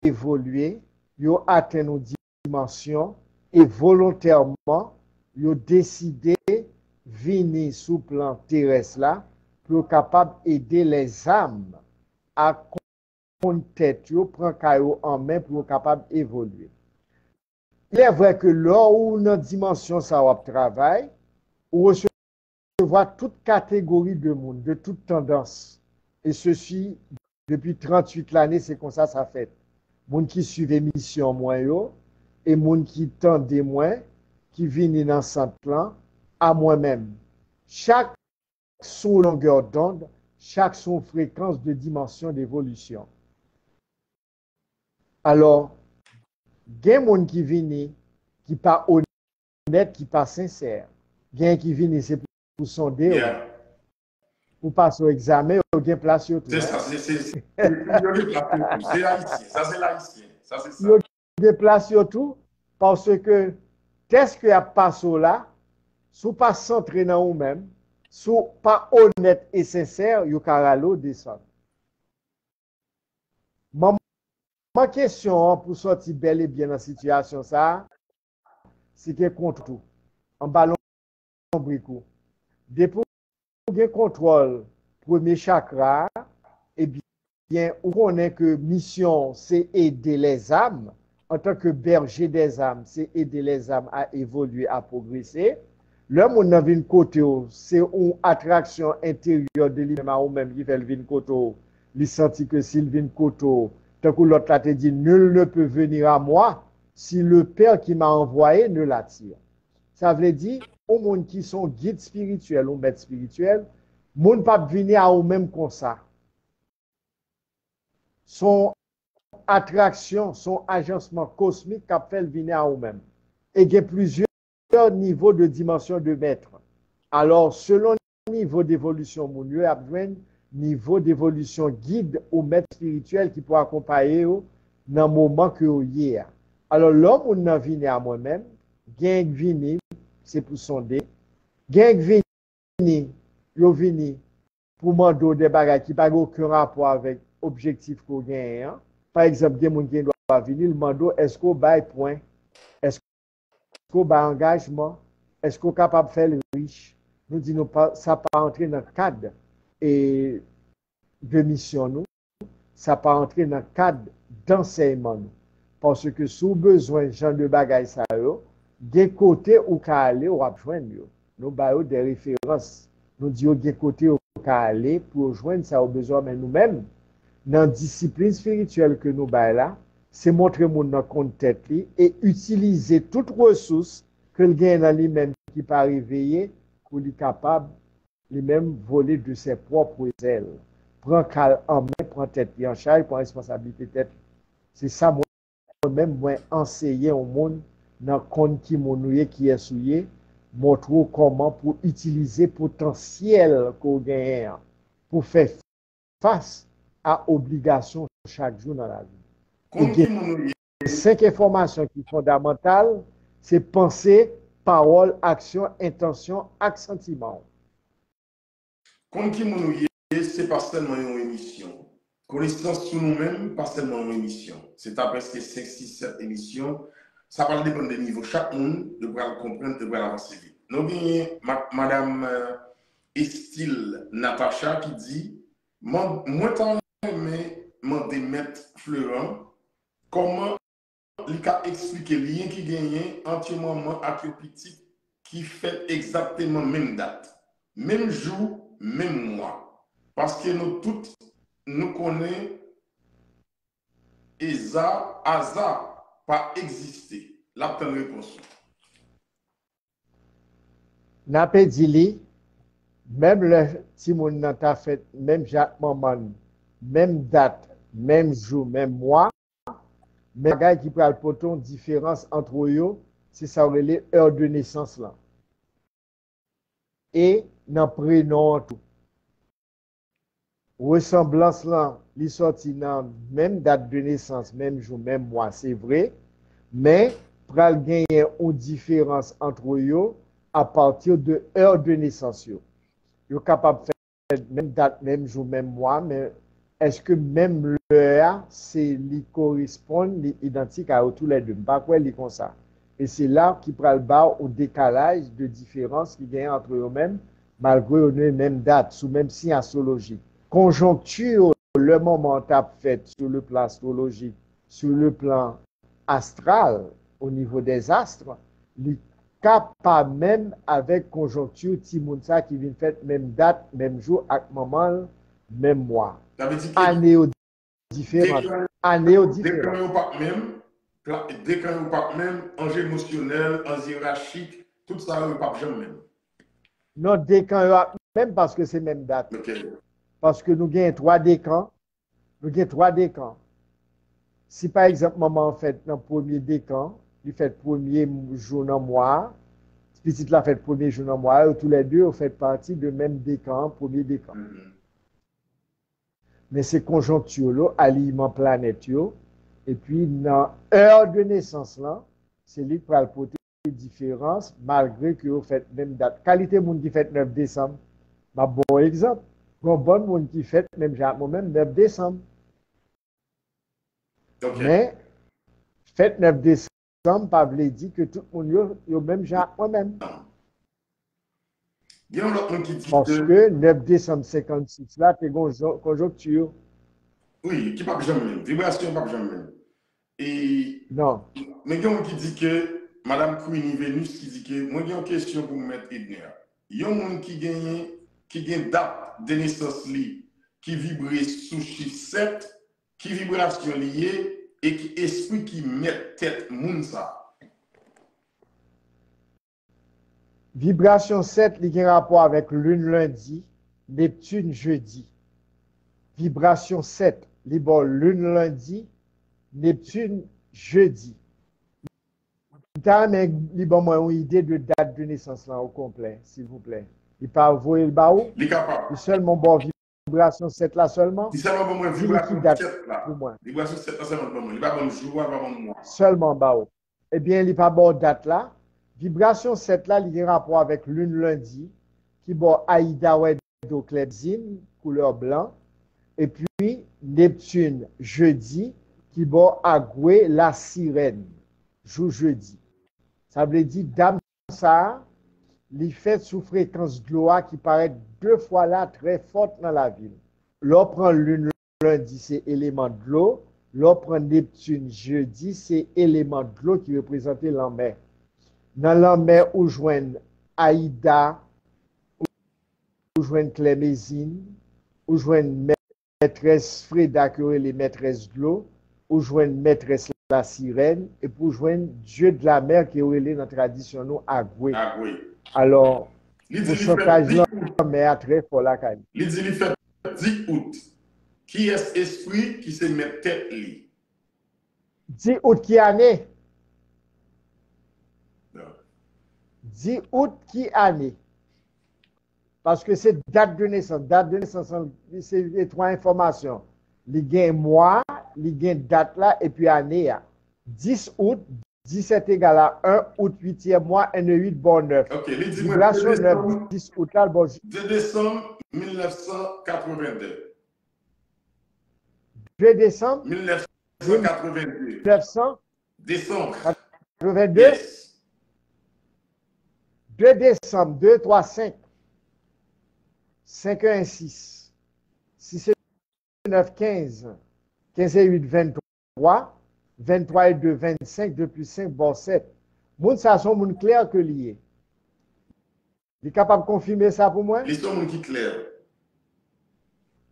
évolué, ils ont atteint nos dimensions et volontairement, ils ont décidé de venir sous le plan terrestre là pour être capable d'aider les âmes à prendre tête, prendre en main pour être capable d'évoluer. Il est vrai que là où notre dimension ça va travailler, on recevoir toute catégorie de monde, de toute tendance. Et ceci, depuis 38 l'année, c'est comme ça fait. Monde qui suivent l'émission moins yo, et monde qui tendent moins, qui viennent dans ce plan, à moi-même. Chaque son longueur d'onde, chaque son fréquence de dimension d'évolution. Alors, Gen moun qui vini, qui pas honnête, qui pas sincère. Gen qui vini, c'est pour sonder, Yeah. pour passer au examen, ou gen place yo tout. C'est ça, c'est haïtien. Ça, c'est l'haïtien. Ça, c'est ça. Yo gen place yo tout, parce que test que y a passé là, sou pas centré dans ou même, sou pas honnête et sincère, yo karalo descend. Ma question pour sortir bel et bien dans la situation ça, c'est que contre tout, en ballon bricou. Depuis que contrôle premier chakra, eh bien, on connaît que mission, c'est aider les âmes. En tant que berger des âmes, c'est aider les âmes à évoluer, à progresser. L'homme, on a vu côté, c'est une attraction intérieure de lui-même ou même qui fait le vin côté. Il sentit que s'il vient côté, tant que l'autre a te dit, nul ne peut venir à moi si le Père qui m'a envoyé ne l'attire. Ça veut dire, aux gens qui sont guides spirituels ou maîtres spirituels, moun pas venir à eux même comme ça. Son attraction, son agencement cosmique qui fait venir à eux même. Et il y a plusieurs niveaux de dimension de maître. Alors, selon le niveau d'évolution, mon lieu a besoin niveau d'évolution guide ou maître spirituel qui peut accompagner dans le moment que vous y êtes. Alors, l'homme où n'a vini à moi-même, gang vini, c'est pour sonder. Gang vini, yo vini pour demander des bagages qui n'ont aucun rapport avec l'objectif qu'on gagne. Par exemple, il y a des gens qui doivent venir demander est-ce qu'on bail point, est-ce qu'on bail engagement, est-ce qu'on est capable de faire le riche. Nous disons pas, ça pas entrer dans le cadre et de mission nous, ça pas entrer dans le cadre d'enseignement nous. Parce que sous besoin de gens de bagages ça yo, des côtés où ka aller ou à joindre yo. Nous baillons des références. Nous disons des côtés où ka aller pour joindre ça au besoin mais nous-mêmes dans la discipline spirituelle que nous baillons là, c'est montrer mon dans compte tête et utiliser toutes ressources que le gain dans lui-même qui pas réveiller pour lui capable lui-même voler de ses propres ailes. Prends cal en main, prends tête en charge, prends responsabilité tête. C'est ça moi-même moi enseigner au monde dans compte qui monouye qui est souillé, montrer comment pour utiliser potentiel qu'on gagne pour faire face à obligation chaque jour dans la vie. Et 5 informations qui sont fondamentales, c'est penser, parole, action, intention, acte, sentiment. Comme qui nous c'est pas seulement une émission. Connaissance sur nous-mêmes, pas seulement une émission. C'est à presque 5, 6, 7 émissions. Ça va dépendre des niveaux. Chaque monde devra le comprendre, devra l'avancer vite. Nous avons Madame Estile Natacha qui dit moi, tant aimé mettre Florent, comment il a expliqué le lien qui gagne entre maman et petit qui fait exactement même date, même jour, même mois. Parce que nous tous, nous connaissons Asa pas exister. La bonne réponse. N'a pas dit même le Timon n'a pas fait, même Jacques Maman, même date, même jour, même mois, mais gars qui prend le poton, différence entre eux, c'est ça les heures de naissance là. Et dans prénom tout. Ressemblance là, li sorti dans même date de naissance, même jour, même mois, c'est vrai, mais pral gagner une différence entre eux à partir de heure de naissance. Yo capable de faire même date, même jour, même mois, mais est-ce que même l'heure, c'est li correspond, li identique à tous les deux? Pas quoi li comme ça. Et c'est là qui pral bas au décalage de différence qui gagne entre eux-mêmes, malgré les mêmes dates, sous même signe astrologique. Conjoncture, le moment t'a fait sur le plan astrologique, sur le plan astral, au niveau des astres, li capable même avec conjoncture Timounsa qui vient faire même date, même jour, avec moment, même mois. Année différente. Année différente. Dès qu'on n'est pas même, enjeu émotionnel, enjeu hiérarchique, tout ça, on n'est pas jamais même. Non, décan, même parce que c'est même date. Okay. Parce que nous avons 3 décans. Nous avons 3 décans. Si par exemple, maman fait dans le premier décan, il fait le premier jour dans le mois, petite la fait le premier jour dans le mois, tous les deux ont fait partie de même décan, premier décan. Mais c'est conjoncture, aliment planète, et puis dans l'heure de naissance, là, c'est lui qui va porter des différences, malgré que vous faites même date. Qualité monde qui fait 9 décembre, bah, bon exemple. Bon monde qui fait même moi-même 9 décembre. Ok. Mais, fête 9 décembre, pas veut dire que tout le monde yo même genre moi-même. Il y a un autre monde qui dit Parce que 9 décembre 56 là, c'est conjoncture. oui, qui pas jamais, vibration pas jamais. Et, Non. mais il y a un qui dit que, Madame Queenie Venus qui dit que, moi j'ai une question pour mettre Edner. Il y a un monde qui gagne date de naissance li, qui vibre sous chiffre 7, qui vibration liée, et qui esprit qui met tête moun ça. Vibration 7, il a un rapport avec Lune lundi, Neptune jeudi. Vibration 7, bon Lune lundi, Neptune jeudi. Mais il bon moi une idée de date de naissance là au complet, s'il vous plaît. Il pas envoyer le bas Il est capable. Il seulement bon vibration 7 là seulement. Il seulement bon moi vibration 7 là. Vibration 7 là seulement bon moi. Il pas bon jour, il pas bon mois. Seulement bas. Eh bien, il pas bon date là. Vibration 7 là, il a un rapport avec Lune lundi, qui bon Aïda Wedo Klebzine, couleur blanc. Et puis Neptune jeudi, qui bon Agoué la sirène, jour jeudi. Ça veut dire, dame ça, il fait sous fréquence gloire qui paraît 2 fois là très forte dans la ville. L'on prend Lune lundi, c'est élément de l'eau. L'on prend Neptune jeudi, c'est élément de l'eau qui représente l'enmer. Dans l'enmer, où joignent Aïda, où joignent Clémésine, où joignent maîtresse Freda, qui est les maîtresses de l'eau, où joignent maîtresse la sirène, et pour joindre Dieu de la mer, qui est dans la tradition nous, Agoué. Alors, le pourcentage de la mer très fort la caille. Il dit il fait 10 août. Qui est esprit qui se met tête li? 10 août qui année? 10 août qui année? Parce que c'est date de naissance. Date de naissance, c'est les 3 informations. Il y a mois, il y a date là, et puis année. 10 août, 17 égale à 1 août, 8e mois, 1 8 bon 9. Ok, il dit 9, 10 août là, bon. 2 décembre 1982. 2 décembre 1982. 900 Décembre 82. Yes. 2 décembre, 2, 3, 5. 5, 1, 6. 6 et 9, 15. 15 et 8, 23. 23 et 2, 25. 2 plus 5, bon 7. Moun ça son moun clair que lié. Il est capable de confirmer ça pour moi? Les sont qui clair.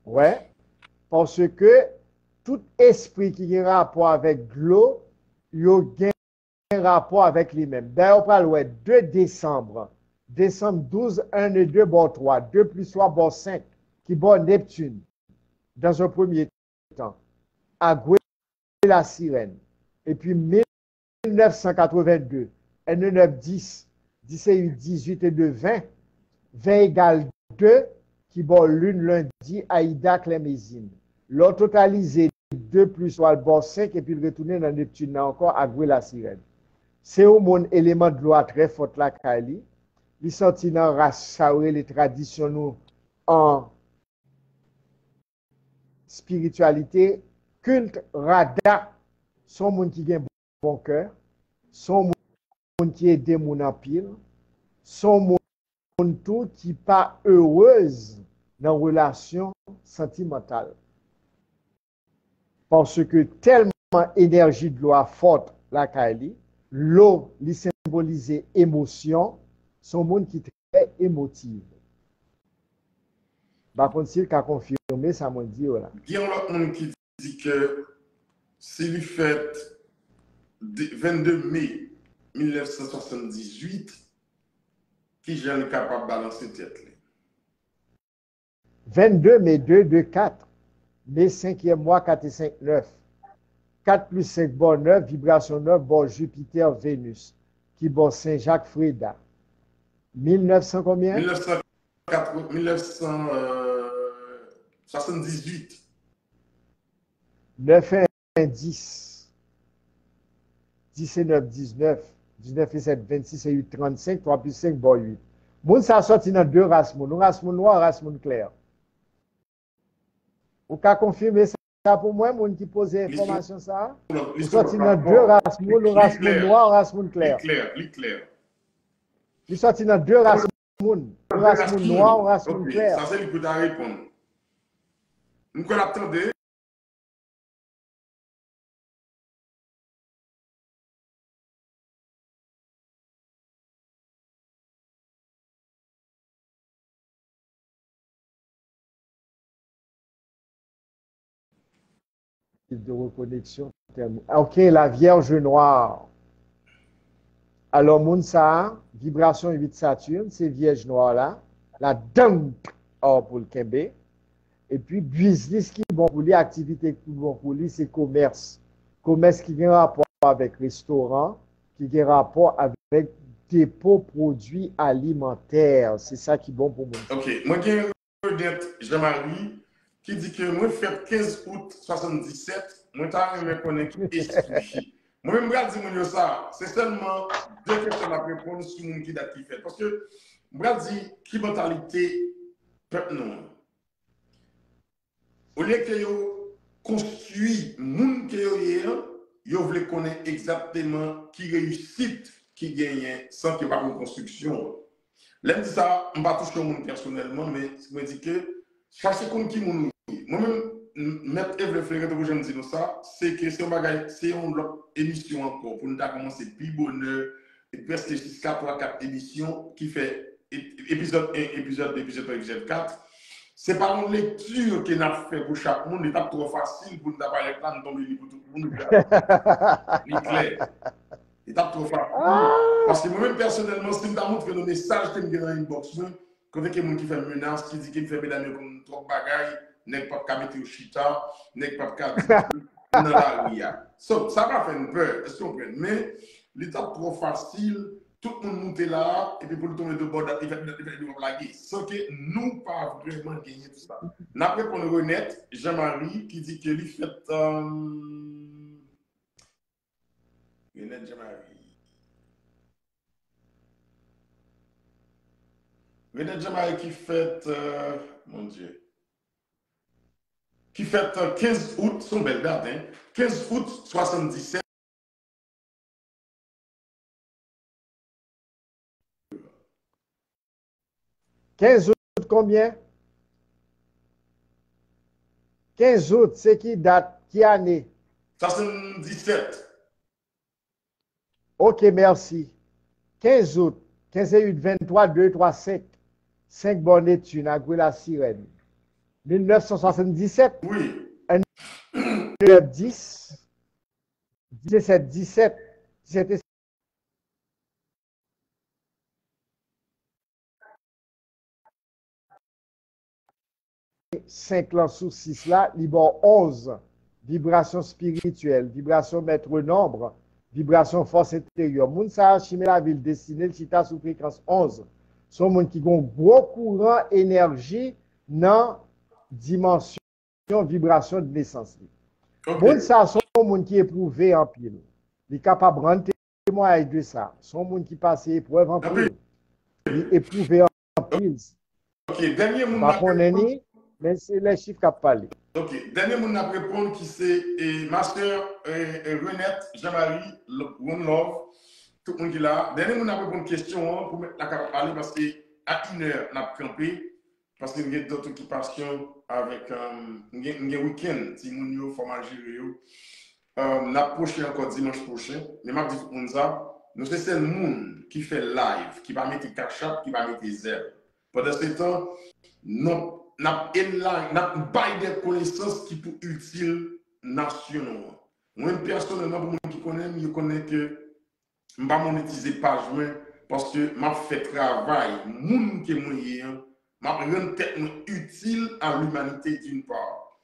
Ouais. Parce que tout esprit qui a un rapport avec l'eau, il a un rapport avec lui-même. D'ailleurs, on parle 2 décembre. Décembre 12, 1 et 2, bon 3. 2 plus 3, bon 5. Qui bon Neptune. Dans un premier temps. Agoué la sirène. Et puis 1982. 1, 9, 10. 10 et 8, 18 et 2, 20. 20 égale 2. Qui bon lune lundi, Aïda Clémésine. L'on totalisé 2 plus 3, bon 5. Et puis le retourner dans Neptune encore, Agoué la sirène. C'est au mon élément de loi très fort la Kali. Il sorti dans race, les traditions nous en spiritualité, culte, rada, son monde qui a bon cœur, son monde qui est démon en pile, son monde tout qui pas heureuse dans relation sentimentale. Parce que tellement énergie de loi forte la Kali, l'eau lui symbolise émotion, son monde qui est très émotif. Par contre, s'il a confirmé, ça m'a dit, voilà. Il y a un autre monde qui dit que c'est le fait 22 mai 1978 qui j'en capable de balancer tête. 22 mai 2, 2, 4. Mai 5e mois, 4 et 5, 9. 4 plus 5, bon 9, vibration 9, bon Jupiter, Vénus, qui bon Saint-Jacques, Freda. 1900 combien? 1978. 9 et 1, 10. 10 et 9, 19. 19 et 7, 26 et 8, 35. 3 plus 5, bon 8. Moun ça sorti dans deux races moun. Une race moun noir, race moun clair. Ou ka confirmer ça pour moi, moun qui pose information ça? Ou sorti dans deux races moun, une race moun noir, race moun clair. Clair. Il sorti dans deux races moun. Une race moun noir, race moun clair. Ça c'est le coup à répondre. Nous qu'on attendait. De reconnexion. Ok, la Vierge Noire. Alors, Mounsa, vibration 8 Saturne, c'est Vierge Noire là. La dame pour le Kembe. Et puis, business qui est bon pour lui, activité qui est bon pour lui, c'est commerce. Commerce qui a un rapport avec restaurant, qui a un rapport avec dépôt produits alimentaires. C'est ça qui est bon pour moi. Ok, moi, j'ai un Jean-Marie qui dit que moi, fait 15 août 77, moi, je me connais esprit. Moi-même, je dis ça, c'est seulement deux questions à répondre sur mon qui date qui fait. Parce que, je dis, qui mentalité, peuple non. Au lieu que vous construisez le monde que vous voulez connaître exactement qui réussit, qui gagne, sans qu'il n'y ait pas de construction. Là, je dis ça, je ne vais pas toucher au monde personnellement, mais je me dis que chercher contre qui moun. Moi-même, mettre Eve Fleuret de je me dis ça, c'est que c'est une autre émission encore pour nous commencer plus bonheur et presque jusqu'à 3-4 émissions qui fait épisode 1, épisode 2, épisode 4. C'est pas une lecture qu'on a fait pour chaque monde, l'étape trop facile pour nous parler de temps tomber pour tout le monde. C'est clair. L'étape trop facile. Parce que moi-même, personnellement, si je me montre que nos messages que je dans l'inbox, quand il y a quelqu'un qui fait menace, qui dit qu'il fait mesdames comme trop de bagailles, n'est pas de mettre au chita, n'est pas de dans la ria. So, ça va faire une peur, est-ce que vous comprenez? Mais l'étape trop facile, tout le monde monte là, et puis pour le tourner de bord, il fait des blagues. Sans que nous pas vraiment gagner tout ça. Après, pour nous renaître, Jean-Marie qui dit que lui fait. Renette Jean-Marie. Renette Jean-Marie qui fait. Mon Dieu. Qui fait 15 août, son belle date, hein? 15 août 77. 15 août combien? 15 août, c'est qui date? Qui année? 77. Ok, merci. 15 août, 15 et 8, 23, 2, 3, 5. 5 bonnes études, à la sirène. 1977. Oui. 9, 10. 17, 17. 17 et 5 là sous 6 là, libre 11. Vibration spirituelle, vibration maître nombre, vibration force intérieure. Moun sa chimé la ville destinée, le chita sous fréquence 11. Son moun qui ont gros courant énergie dans dimension vibration de naissance. Okay. Moun sa son moun qui éprouvé en pile. Il est capable de rendre témoignage de ça. Son moun qui passe épreuve en pile. Il est éprouvé en pile. Ok, dernier moun. Par contre, mais c'est les chiffres qui ont parlé. Ok, dernier moun a répondu qui c'est ma soeur Renette Jean-Marie One Love. Tout le monde qui est là. Dernier moun a répondu question pour mettre la carte à parler parce qu'à 1h, on a campé. Parce qu'il y a d'autres occupations avec un week-end. Si moun yo format gérer yo. On a prochain encore dimanche prochain. Mais m'a dit pour ça, nous c'est le monde qui fait live, qui va mettre cash up, qui va mettre zèle. Pendant ce temps, nous n'a pas des connaissances qui sont utiles nationaux. Moi, personnellement, pour moi qui connaît, je connais que je ne vais pas monétiser page parce que je fais travail. Les gens qui sont moyen, je rends tête utile à l'humanité d'une part.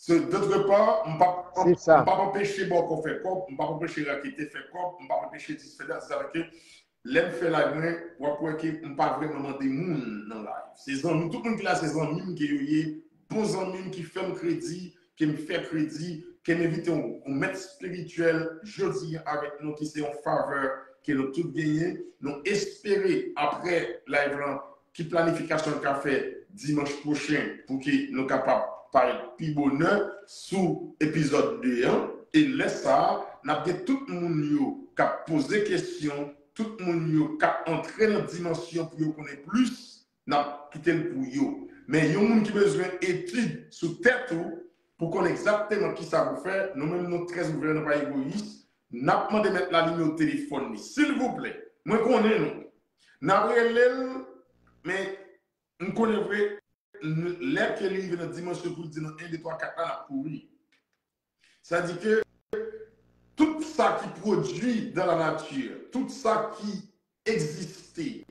D'autre part, on ne peut C'est ça. pas empêcher bon qu'on fait quoi, on ne peut pas empêcher raqueter faire quoi, on ne peut pas empêcher de faire ça. C'est-à-dire que l'aime fait la main, on ne peut pas vraiment demander moun dans la live. C'est amis, tout le monde qui a ses amis qui ont bons amis qui font crédit, qui me fait crédit, qui m'invite au maître spirituel, jeudi avec nous, qui c'est en faveur, qui nous tout gagné. Nous espérer après live qui planification qu'a fait dimanche prochain pour qu'il nous capable par plus bonheur sous épisode 2 et laisse ça n'a pas tout le monde qui a posé question, tout le monde qui a entré dans la dimension pour connaître plus, n'a quitté le pour yo. Mais il y a un qui a besoin d'études sous tête pour connaître exactement qui ça vous fait. Nous-mêmes, nous très ouverts, nous pas égoïstes. N'a pas de mettre la ligne au téléphone, s'il vous plaît. Moi, connais nous. N'a pas mais on connaît vrai. L'air qui arrive dans la dimension pour dire 1, 2, 3, 4 ans, la pourri. Ça dit que tout ça qui produit dans la nature, tout ça qui existait,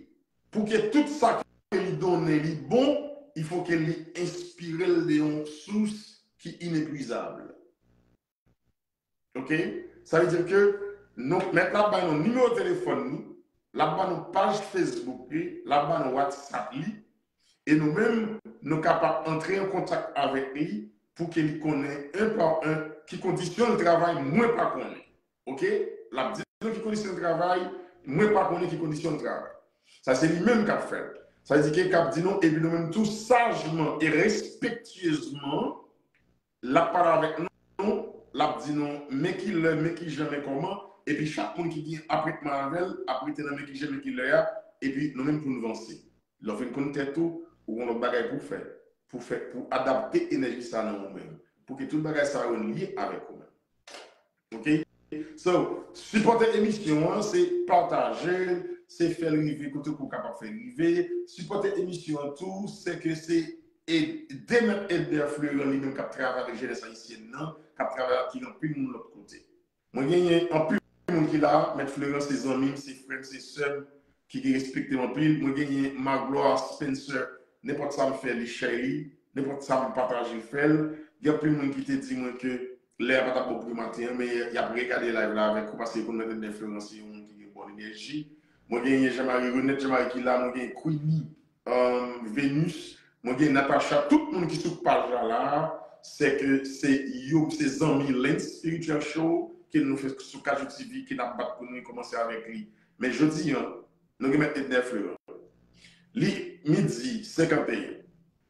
pour que tout ça qui lui donne les bon, il faut qu'elle lui inspire une source qui est inépuisable. Ok? Ça veut dire que nous mettons là-bas nos numéros de téléphone, là-bas nos pages Facebook, là-bas nos WhatsApp, et nous-mêmes, nous sommes capables d'entrer en contact avec lui pour qu'il connaisse un par un qui conditionne le travail, moins pas connaît. OK? La qui conditionne le travail, moins pas connaît qui conditionne le travail. Ça, c'est lui-même qui a fait. Ça veut dire qu'il a dit non, et puis nous-mêmes, tout sagement et respectueusement, la parole avec nous, la dit non, mais qui le, mais qui jamais comment, et puis chaque monde qui dit après Marvel, après mais qui jamais qui le et puis nous-mêmes pour nous avancer. L'on fait une tout ou on a bagage pour adapter l'énergie ça dans nous-mêmes, pour que tout le bagage soit lié avec nous-mêmes. OK? So, supporter l'émission, c'est partager, c'est faire arriver côté pour capable faire arriver. Supporter l'émission tout, c'est que c'est aider même aider Fleuron lui-même qui travaille avec jeunesse haïtienne non, qui travaille qui en plus de l'autre côté. Moi gagné en plus de monde qui là, mettre Fleuron ses amis, ses frères, ses sœurs qui respectent en plus. Moi gagné Magloire Spencer, n'importe ça me fait les chéris, n'importe ça me partage le fait. Il y a plus de monde qui te dit moi que l'air pas pour le matin, mais il y a regardé live là avec vous parce que vous mettez des influences qui ont une bonne énergie. Moi, j'ai Jean-Marie Renette, Jean-Marie qui là, moi, j'ai Queenie, Vénus, moi, j'ai Natacha, tout le monde qui se page là, c'est que c'est Yo, ces amis, Lens Spiritual Show, qui nous fait sur Kajou TV, qui n'a pas pour nous commencer avec lui. Mais je dis, nous allons mettre des influences. Midi 51,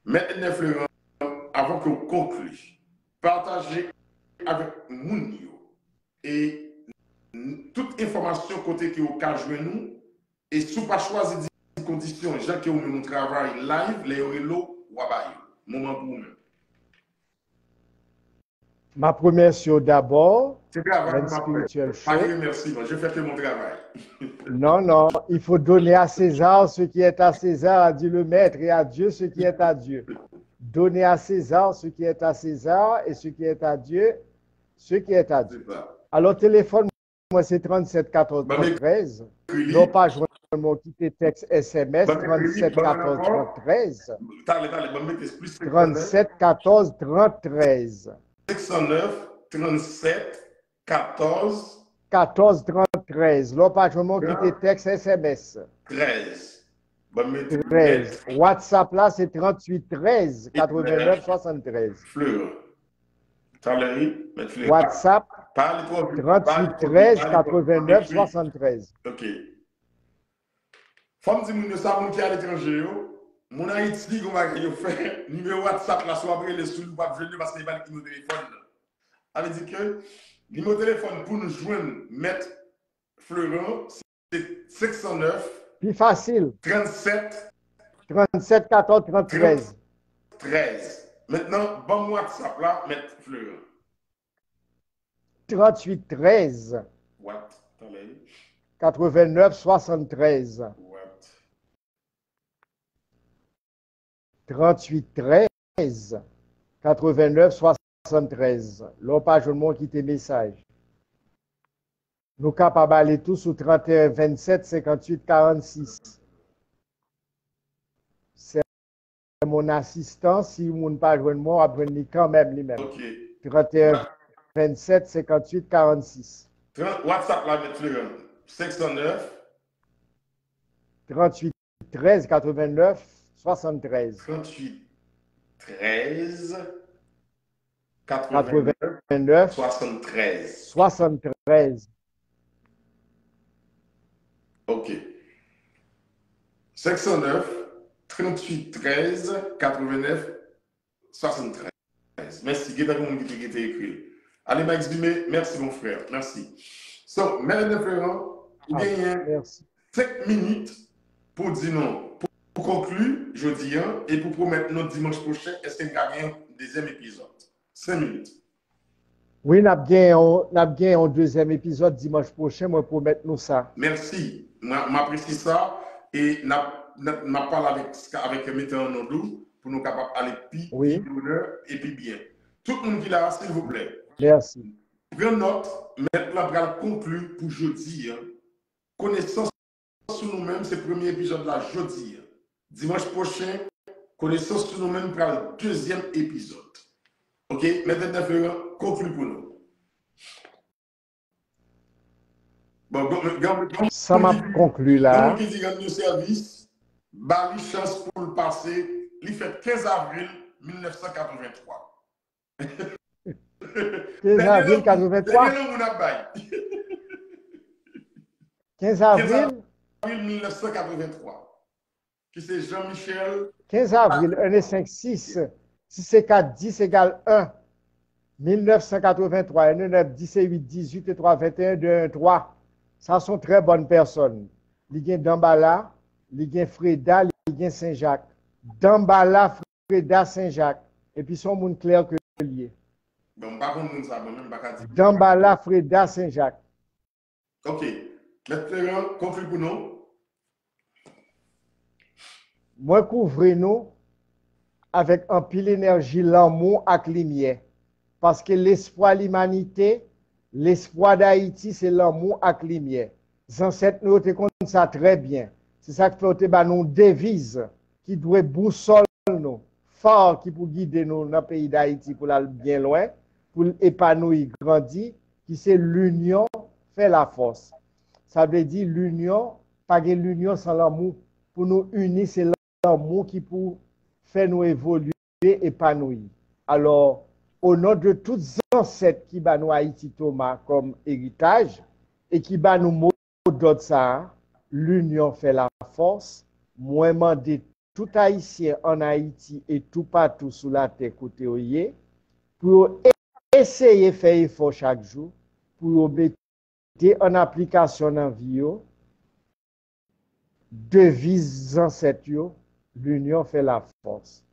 mettre des influences avant qu'on conclue. Partagez avec Mounio et toute information côté qui au cas jouer nous et sous pas choisir des conditions gens qui ont mon travail live les relo ou abaye moment pour vous même. Ma première show d'abord, C'est travail Lens Spiritual Show. Merci, je fais que mon travail. Non, non, il faut donner à César ce qui est à César, a dit le maître, et à Dieu ce qui est à Dieu. Donner à César ce qui est à César et ce qui est à Dieu, ce qui est à Dieu. Alors, téléphone, moi, c'est 37 14 13. Non pas joindre mon quitter texte SMS, 37 14 13. 37 14 13. 609 37 14 14 13. Non pas joindre mon quitter texte SMS. 13. 13. WhatsApp là, c'est 38 13 89 73. Fleur. WhatsApp 38 13 89 73. OK. Femme dit moun ça moun qui à l'étranger mon Haïti qu'on va faire numéro WhatsApp là soit après les sous pas venir parce qu'il va le numéro téléphone. Ça veut dire que numéro téléphone pour nous joindre mettre Fleuron c'est 609 plus facile. 37 14 13. 13. Maintenant, bon WhatsApp là, mettre Fleuron. 38 13. What? 89 73. What? 38 13. 89 73. Là, pas je ne quitter message. Nous capables d'aller tous sur 31 27 58 46. C'est mon assistant. Si vous ne pas joindre moi, apprenez quand même lui-même. OK. 31 27 58 46. WhatsApp là, maintenant, 509 38 13 89 73. 38 13 89 89 73. 73. OK. 509 38 13 89 73. Merci. Il y a des gens qui ont écrit. Allez, Max Bimé, merci mon frère. Merci. So, Mère Ferrand, il y a 5 minutes pour dire non. Pour conclure, je dis et pour promettre notre dimanche prochain, est-ce qu'il y a un deuxième épisode? 5 minutes. Oui, nous avons un deuxième épisode dimanche prochain, moi, pour mettre nous ça. Merci. M'apprécie ça et n'a parlé avec le metteur en nous pour nous capables d'aller plus et puis bien. Tout le monde qui l'a, s'il vous plaît. Merci. Prenez note, maintenant, on va conclure pour jeudi. Connaissance sur nous-mêmes, c'est le premier épisode de la jeudi. Dimanche prochain, connaissance sur nous-mêmes pour le deuxième épisode. OK? Maintenant, conclue pour nous. Bon, ça m'a conclu là. Qui dit que nos services, bali chance pour le passé, il fait 15 avril 1983. 15 avril 83. 15 avril 1983. Qui c'est Jean-Michel. 15 avril, 1 et 5, 6. 6 et 4, 10 égale 1. 1983, 1 et 9, 10 et 8, 18 et 3, 21, 2 et 3. Ça sont très bonnes personnes. Il y a Dambala, il y a Freda, il y a Saint-Jacques. Dambala, Freda, Saint-Jacques. Et puis son monde clair que lié. Bon, par contre, ça, même pas dire. Dambala, Freda, Saint-Jacques. OK. Maintenant, conclue pour nous. Moi, couvrez-nous avec un pile énergie, l'amour et lumière. Parce que l'espoir de l'humanité, l'espoir d'Haïti, c'est l'amour et lumière. Les ancêtres nous ont ça très bien. C'est ça qui fait que nous devise qui doit boussole nous, fort qui pour guider nous dans le pays d'Haïti pour aller bien loin, pour épanouir, grandir, qui c'est l'union fait la force. Ça veut dire l'union, pas de l'union sans l'amour. Pour nous unir, c'est l'amour qui pour faire nous évoluer, épanouir. Alors, au nom de tous les ancêtres qui bat nous Haïti Thomas comme héritage et qui bat nous mot d'autre ça, l'union fait la force. Moi, demande tout Haïtien en Haïti et tout partout sous la terre côté oyer pour essayer de faire effort chaque jour pour mettre en application dans la vie, devise ancêtres, l'union fait la force.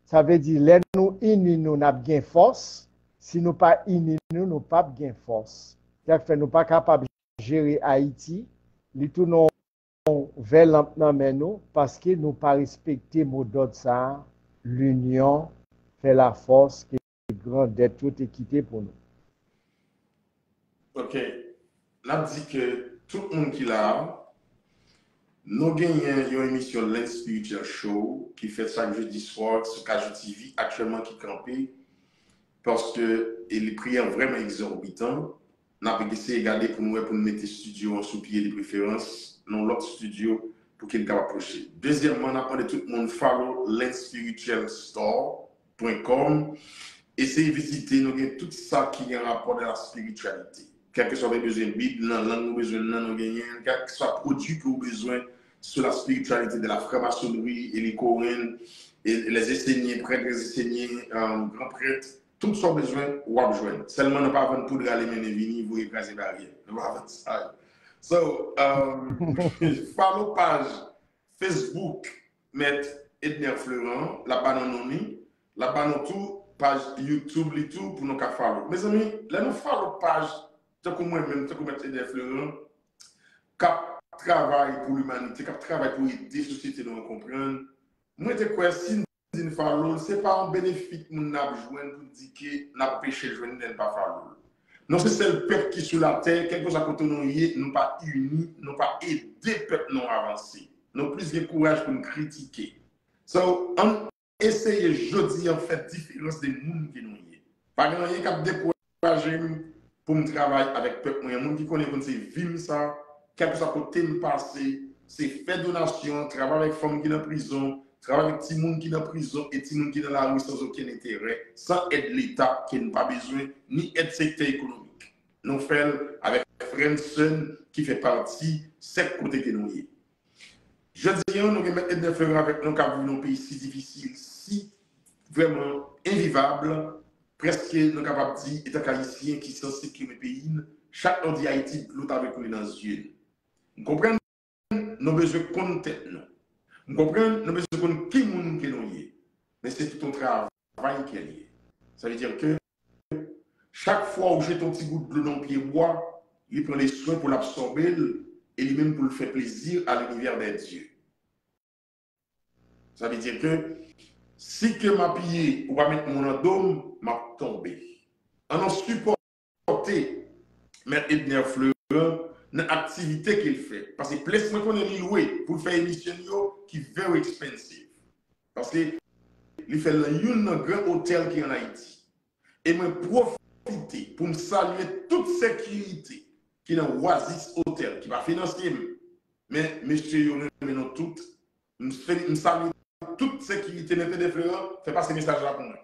Ça veut dire, les nous unis, nous n'avons pas force. Si nous pas unis, nous n'avons pas de force. C'est-à-dire que nous pas capables de gérer Haïti, nous tournons vers l'amène parce que nous pas respecter mot d'ordre ça. L'union fait la force qui est grande d'être toute équité pour nous. OK. Là, dit que tout le monde qui l'a, nous gagnons une émission Lens Spiritual Show qui fait chaque jeudi soir sur Kajo TV, actuellement qui campé, parce que les prix sont vraiment exorbitants. Nous avons essayé de regarder pour nous mettre le studio en sous-pied de préférence, dans l'autre studio pour qu'il soit approché. Deuxièmement, nous avons tout le monde follow lensspiritualstore.com. Essayez de visiter, nous avons tout ça qui est en rapport avec la spiritualité. Quel que soit les besoins de Bible, dans la langue besoin de quel que soit produit que vous avez besoin sur la spiritualité de la franc-maçonnerie et les Coréens, et les enseignants, prêtres, les enseignants, grands prêtres, tout ce besoin, vous avez besoin. Seulement, nous pas besoin de aller mener vini, vous écraser barrière. Nous pas besoin ça. So, follow page Facebook, Maître Edner Florent, la bananoni, la tout, page YouTube, les tout, pour nous follow. Mes amis, là, nous follow page, tant que moi-même, tant que Maître Edner Florent, cap travail pour l'humanité, cap travail pour aider la société à comprendre. Moi, je crois que si nous follow, ce n'est pas un bénéfice que nous avons joué pour dire que nous avons péché de ne pas follow. Non, c'est le peuple qui est sur la terre, quelque chose à côté de nous, nous pas unis, nous pas aider le peuple à avancer. Nous plus de courage pour nous critiquer. So, essayer jeudi en fait différence des mondes qui nous y. Pas grand rien qui décourager pour me travailler avec peuple moi, monde qui connaît comme c'est vivre ça, quel que soit côté me passer, c'est faire donation, travailler avec femmes qui dans prison, travailler avec petits monde qui dans prison et petits monde qui dans la rue sans aucun intérêt, sans aide l'État qui n'a pas besoin ni aide secteur économique. Nous faisons avec Friendson qui fait partie de cette côté que nous y. Je dis, nous allons mettre des fleurs avec nous qui vivent dans un pays si difficile, si vraiment invivable, presque nous sommes capables de dire, étant haïtien qui sont censés quitter le pays, chaque on dit Haïti, l'autre avec nous dans les yeux. Nous comprenons nos besoins de tête, nous comprenons nos besoins de qui nous sommes, mais c'est tout un travail qui est lié. Ça veut dire que chaque fois où j'ai ton petit goût de l'eau dans le pied bois, il prend les soins pour l'absorber et lui-même pour le faire plaisir à l'univers des dieux. Ça veut dire que si que m'a pillé ou pas mettre mon endôme, m'a tombé. On a supporté mettre Edner Fleur dans l'activité qu'il fait. Parce que placement qu'on est loué pour faire une émission qui est very expensive. Parce que il fait un grand hôtel qui est en Haïti. Et moi profiter pour me saluer toute sécurité qui est dans Oasis Hotel, qui va financer. Mais monsieur, nous toutes, nous saluons toute sécurité des fleurs, fait passer ce message-là pour moi.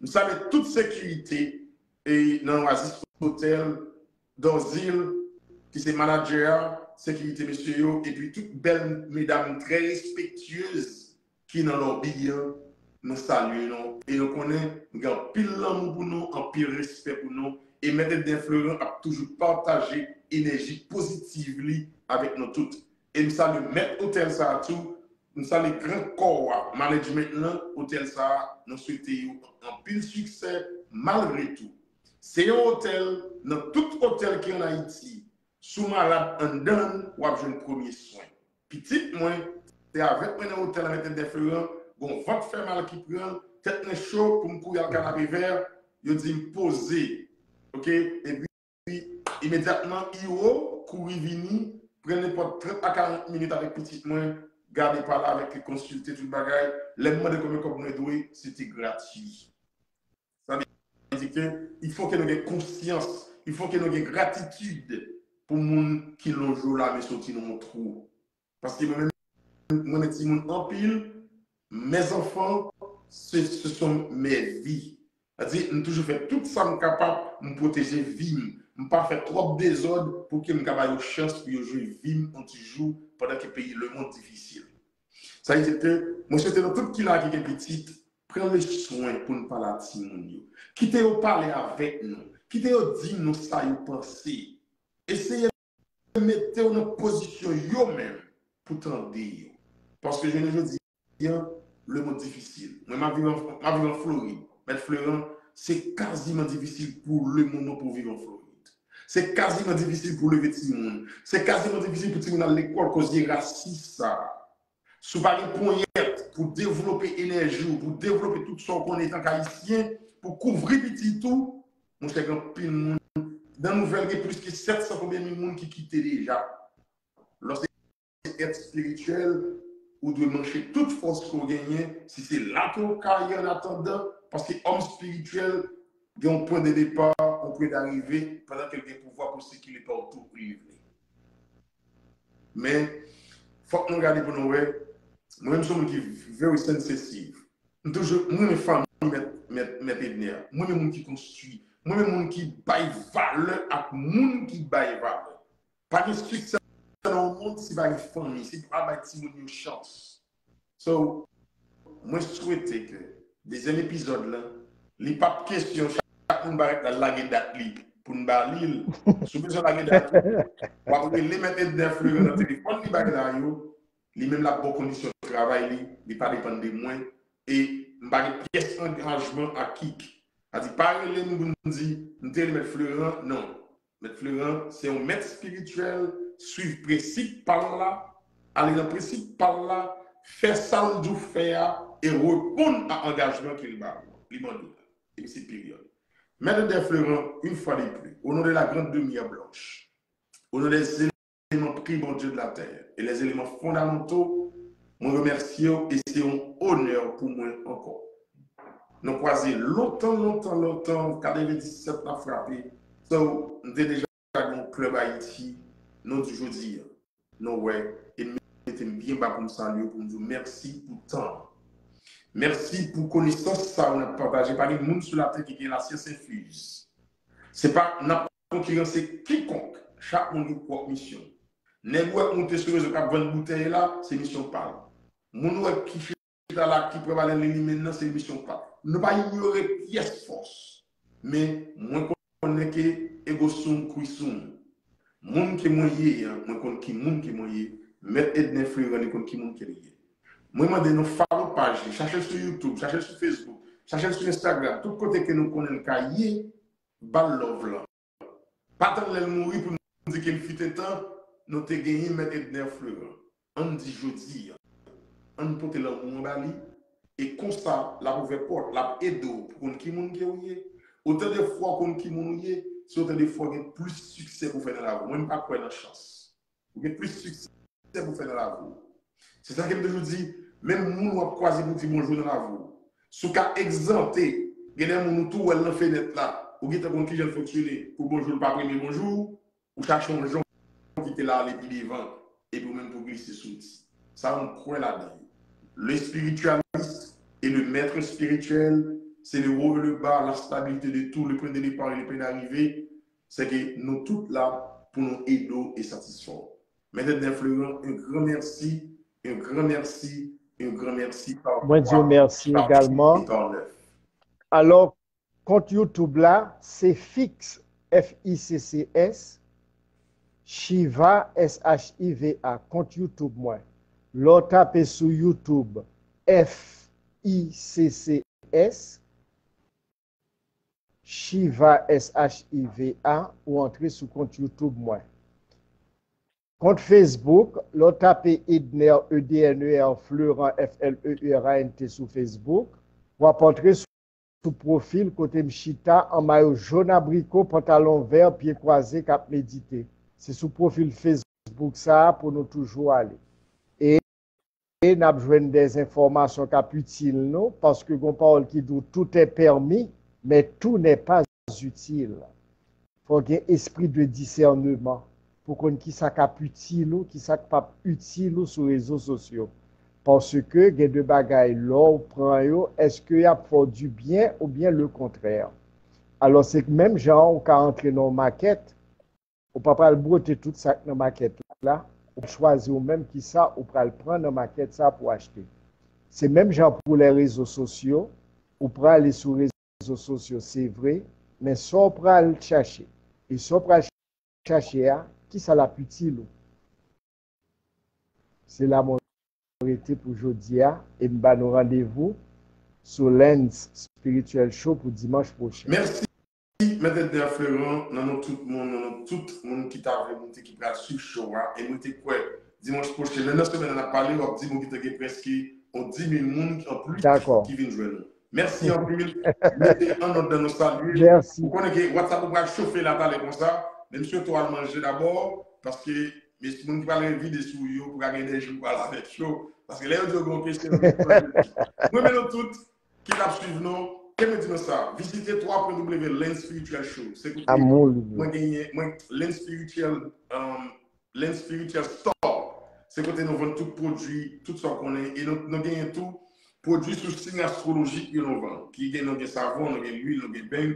Nous saluons toute sécurité et dans Oasis Hotel, dans île, qui c'est manager, sécurité monsieur, et puis toutes belles mesdames très respectueuses qui dans leur billet, nous saluons et nous connaissons, nous avons pile l'amour pour nous, un pile respect pour nous, et Maître des fleurs a toujours partagé énergie positive avec nous toutes. Et nous saluons Maître Hôtel ça tout, nous saluons le grand corps management là, Hôtel ça, nous souhaitons un pile succès malgré tout. C'est un hôtel, dans tout hôtel qui est en Haïti, sous malade en donne, ou a besoin de premier soin. Petit moi, c'est avec un hôtel avec des fleurs, bon, ventre fait mal qui prend, tête chaud pour me courir au canapé vert, je dis me poser. OK? Et puis, immédiatement, Io, courir vini, prendre n'importe 30 à 40 minutes avec petit moi, garder par là avec les consulter tout le bagage, les demander combien comme nous doué, c'était gratuit. Ça veut dire que il faut que nous ayons conscience, il faut que nous ayons gratitude pour les gens qui l'ont joué là, mais sorti dans mon trou. Parce que moi-même, moi, je suis en pile, mes enfants, ce sont mes vies. C'est-à-dire, je toujours fait tout ça, je suis capable de me protéger vie. Je ne pas faire trop de désordre pour que je ait une chance pour jouer vie quand tu joues pendant que le pays le monde difficile. Ça veut dire que, moi, c'était dans tout qui là qui est petit, prends le soin pour ne pas la tirer. Quittez au parler avec nous. Quittez au dire nous ça y penser. Essayez de mettre dans une position yo-même pour tendre. Parce que je ne dis rien, le mot difficile. Moi, ma vie en Floride. Mais Florent, c'est quasiment difficile pour le monde pour vivre en Floride. C'est quasiment difficile pour le petit monde. C'est quasiment difficile pour le petit monde à l'école cause des racistes. Sous par une poignette pour développer énergie, pour développer tout ce qu'on est en haïtien, pour couvrir petit tout, mon cher grand pile monde. Dans la nouvelle, il y a plus que 700 combien de monde qui quittent déjà. Lorsque c'est être spirituel, ou de manger toute force qu'on gagne, si c'est là qu'on carrière en attendant, parce que l'homme spirituel, il y a un point de départ, un point d'arrivée, pendant qu'il a un pouvoir pour ce qu'il est partout pour y venir. Mais, il faut que nous regardions pour nous, moi-même, je suis un qui est very sensitive. Toujours, moi, mes femmes, mes pédinières, moi-même, qui construit, moi-même, qui baille valeur à monde qui baille valeur. Pas de succès dans le monde, c'est pas une famille, c'est pas une chance. So, moi, je souhaitais que des épisodes là, les pas de questions, chaque monde va être la date pour nous parler. Si vous avez la date, vous pouvez les mettre d'influence dans le téléphone, les même la bonne condition de travail, il pas dépendre de moi. Et je vais pièce d'engagement à kick. C'est-à-dire, pas les nous dit, nous devons mettre Florent, non. Mettre Florent, c'est un maître spirituel, suivre principe par là, aller dans le principe par là, faire ça nous faire et répondre à l'engagement qu'il va avoir. Et c'est période. Maître des Florent, une fois de plus, au nom de la grande lumière blanche, au nom des éléments primordiaux de la terre et les éléments fondamentaux Je remercie et c'est un honneur pour moi encore. Nous croisé longtemps, 97 n'a frappé. So, nous avons déjà dans le club Haïti, nous aujourd'hui, nous ouais, et nous mettons bien bas pour nous saluer, pour nous dire merci pour le temps. Merci pour la connaissance ça on a partagé par les gens sur la terre qui est la science infuse. Ce n'est pas n'a concurrencer quiconque. Chaque monde a une propre mission. Les gens qui montent sur le réseau qui ont une bouteille là, c'est mission parle. Les gens qui sont là, qui peuvent aller l'éliminer, c'est mission parle. Ne pas ignorer pièce force. Mais moi, je connais que ego sum kuisum. Moun qui moyen, moi connais qui moun qui moyen, mettre Edna Fleuran et qui moun qui lié. Moi, je demande nos follow page, cherchez sur YouTube, cherchez sur Facebook, cherchez sur Instagram, tout côté que nous connaissons cahier, bal love là. Pas tant de mourir pour nous dire qu'il fut un temps, nous avons gagné mettre Edna Fleuran. On dit jeudi, on peut te l'amour bali et comme ça, la ouvert porte, la aide pour qui moun qui est. Autant de fois qu'on qui moun est, c'est autant de fois qu'il y a plus de succès pour faire dans la vie. Moi, je ne pas quoi dans la chance. Il y a plus de succès pour faire dans la vie. C'est ça que je vous dis. Même nous, on croise pour dire bonjour dans la vie. Si vous avez exempté, il y a des gens qui ont la fenêtre là, ou qui ont qui vient fonctionner pour bonjour, pas premier bonjour, ou chercher un gens qui étaient là, les pieds devant, et pour même pour glisser sous. Ça, on croit là-dedans. Le spiritualiste et le maître spirituel, c'est le haut et le bas, la stabilité de tout, le point de départ et le point d'arrivée. C'est que nous tous là pour nous aider et satisfaire. Mesdames et Fleuran, un grand merci, un grand merci. Un grand merci. Moi, Dieu merci également. Alors, compte YouTube là, c'est fixe, F-I-C-C-S, Shiva, S-H-I-V-A, compte YouTube moi. L'autre tape sur YouTube, F-I-C-C-S, Shiva, S-H-I-V-A, ou entrer sur compte YouTube moi. Compte Facebook, l'autre tape Edner, E-D-N-E-R, Fleuran, F-L-E-U-R-A-N-T sur Facebook. Ou entrer sur profil côté Mchita en maillot jaune abricot, pantalon vert, pied croisé, cap médité. C'est sous profil Facebook ça pour nous toujours aller. Et nous avons besoin des informations qui sont utiles, non? Parce que on parle qui dit tout est permis, mais tout n'est pas utile. Il faut qu'il y ait un esprit de discernement pour qu'on qui ça cap utile ou qui ça pas utile sur les réseaux sociaux. Parce que il y a deux bagailles là, est-ce qu'il y a pour du bien ou bien le contraire? Alors c'est que même gens on peut entrer dans une maquette, on peut pas le broter tout ça dans la maquette là, on choisit ou même qui ça, on peut le prendre dans la maquette ça pour acheter. C'est même gens pour les réseaux sociaux, on peut aller sur les réseaux sociaux, c'est vrai, mais ça on peut le chercher. Et ça on peut le chercher, qui ça l'a utile? C'est la pour aujourd'hui et nous allons rendez-vous sur Lens Spiritual Show pour dimanche prochain. Merci, Maître Fleuran, dans tout le monde qui t'a monté, qui va suivre le show. Et nous sommes quoi dimanche prochain. La semaine, on a parlé, on a dit qu'il y a presque 10 000 personnes en plus qui viennent jouer nous. Merci en plus. Mettez un autre de nos saluts. Merci. Vous connaissez que WhatsApp va chauffer la table comme ça. Mais monsieur, toi, manger d'abord parce que mais si vous parlez de vidéo sur vous pour gagner des jours avec chaud. Parce que là, vous avez une question. Nous mettons toutes qui la suivent nous. Qu'est-ce que nous ça? Visitez www.lens Spiritual Show. C'est que moi gagné Lens Spiritual Store. C'est que nous vendons tout produit, tout ce qu'on est et nous gagnons tout produit sous signe astrologique que nous vendons. Qui gagne nos savon, nos l'huile, nos bains,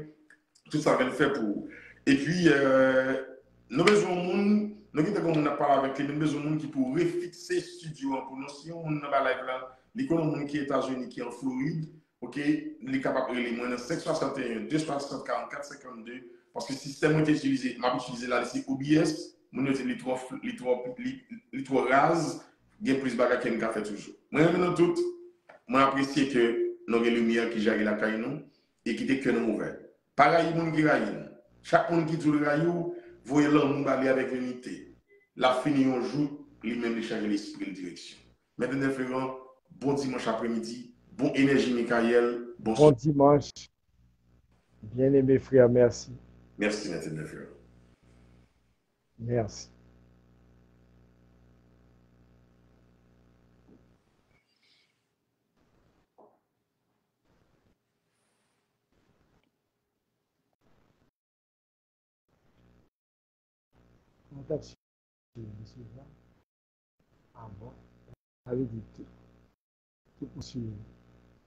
tout ça va le faire pour. Et puis nous besoin de monde. Nous avons parlé avec les mêmes besoins qui pourraient fixer le studio pour nous. Si on a live là, l'économie qui est aux États-Unis, qui est en Floride, ok, il est capable de les moins 561, 260, 44, 52. Parce que le système qui est utilisé, m'a utilisé là, c'est OBS, mon les trois rases, il y a plus de bagages qu'il a fait toujours. Moi, maintenant tout, moi apprécie que nous avons lumière qui gère la caille et qui était que nous ouverts. Pareil, monde qui raille. Chaque monde qui tourne le raillou, voyez l'homme aller avec l'unité. La fini on joue, lui-même les charger l'esprit de direction. Maintenant, Fleuran, bon dimanche après-midi, bon énergie Michael, bon dimanche. Bien aimé frère, merci. Merci, maintenant, Fleuran. Merci. t'as suivi, monsieur là? Ah bon? Avec tout pour suivre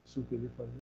sur le téléphone.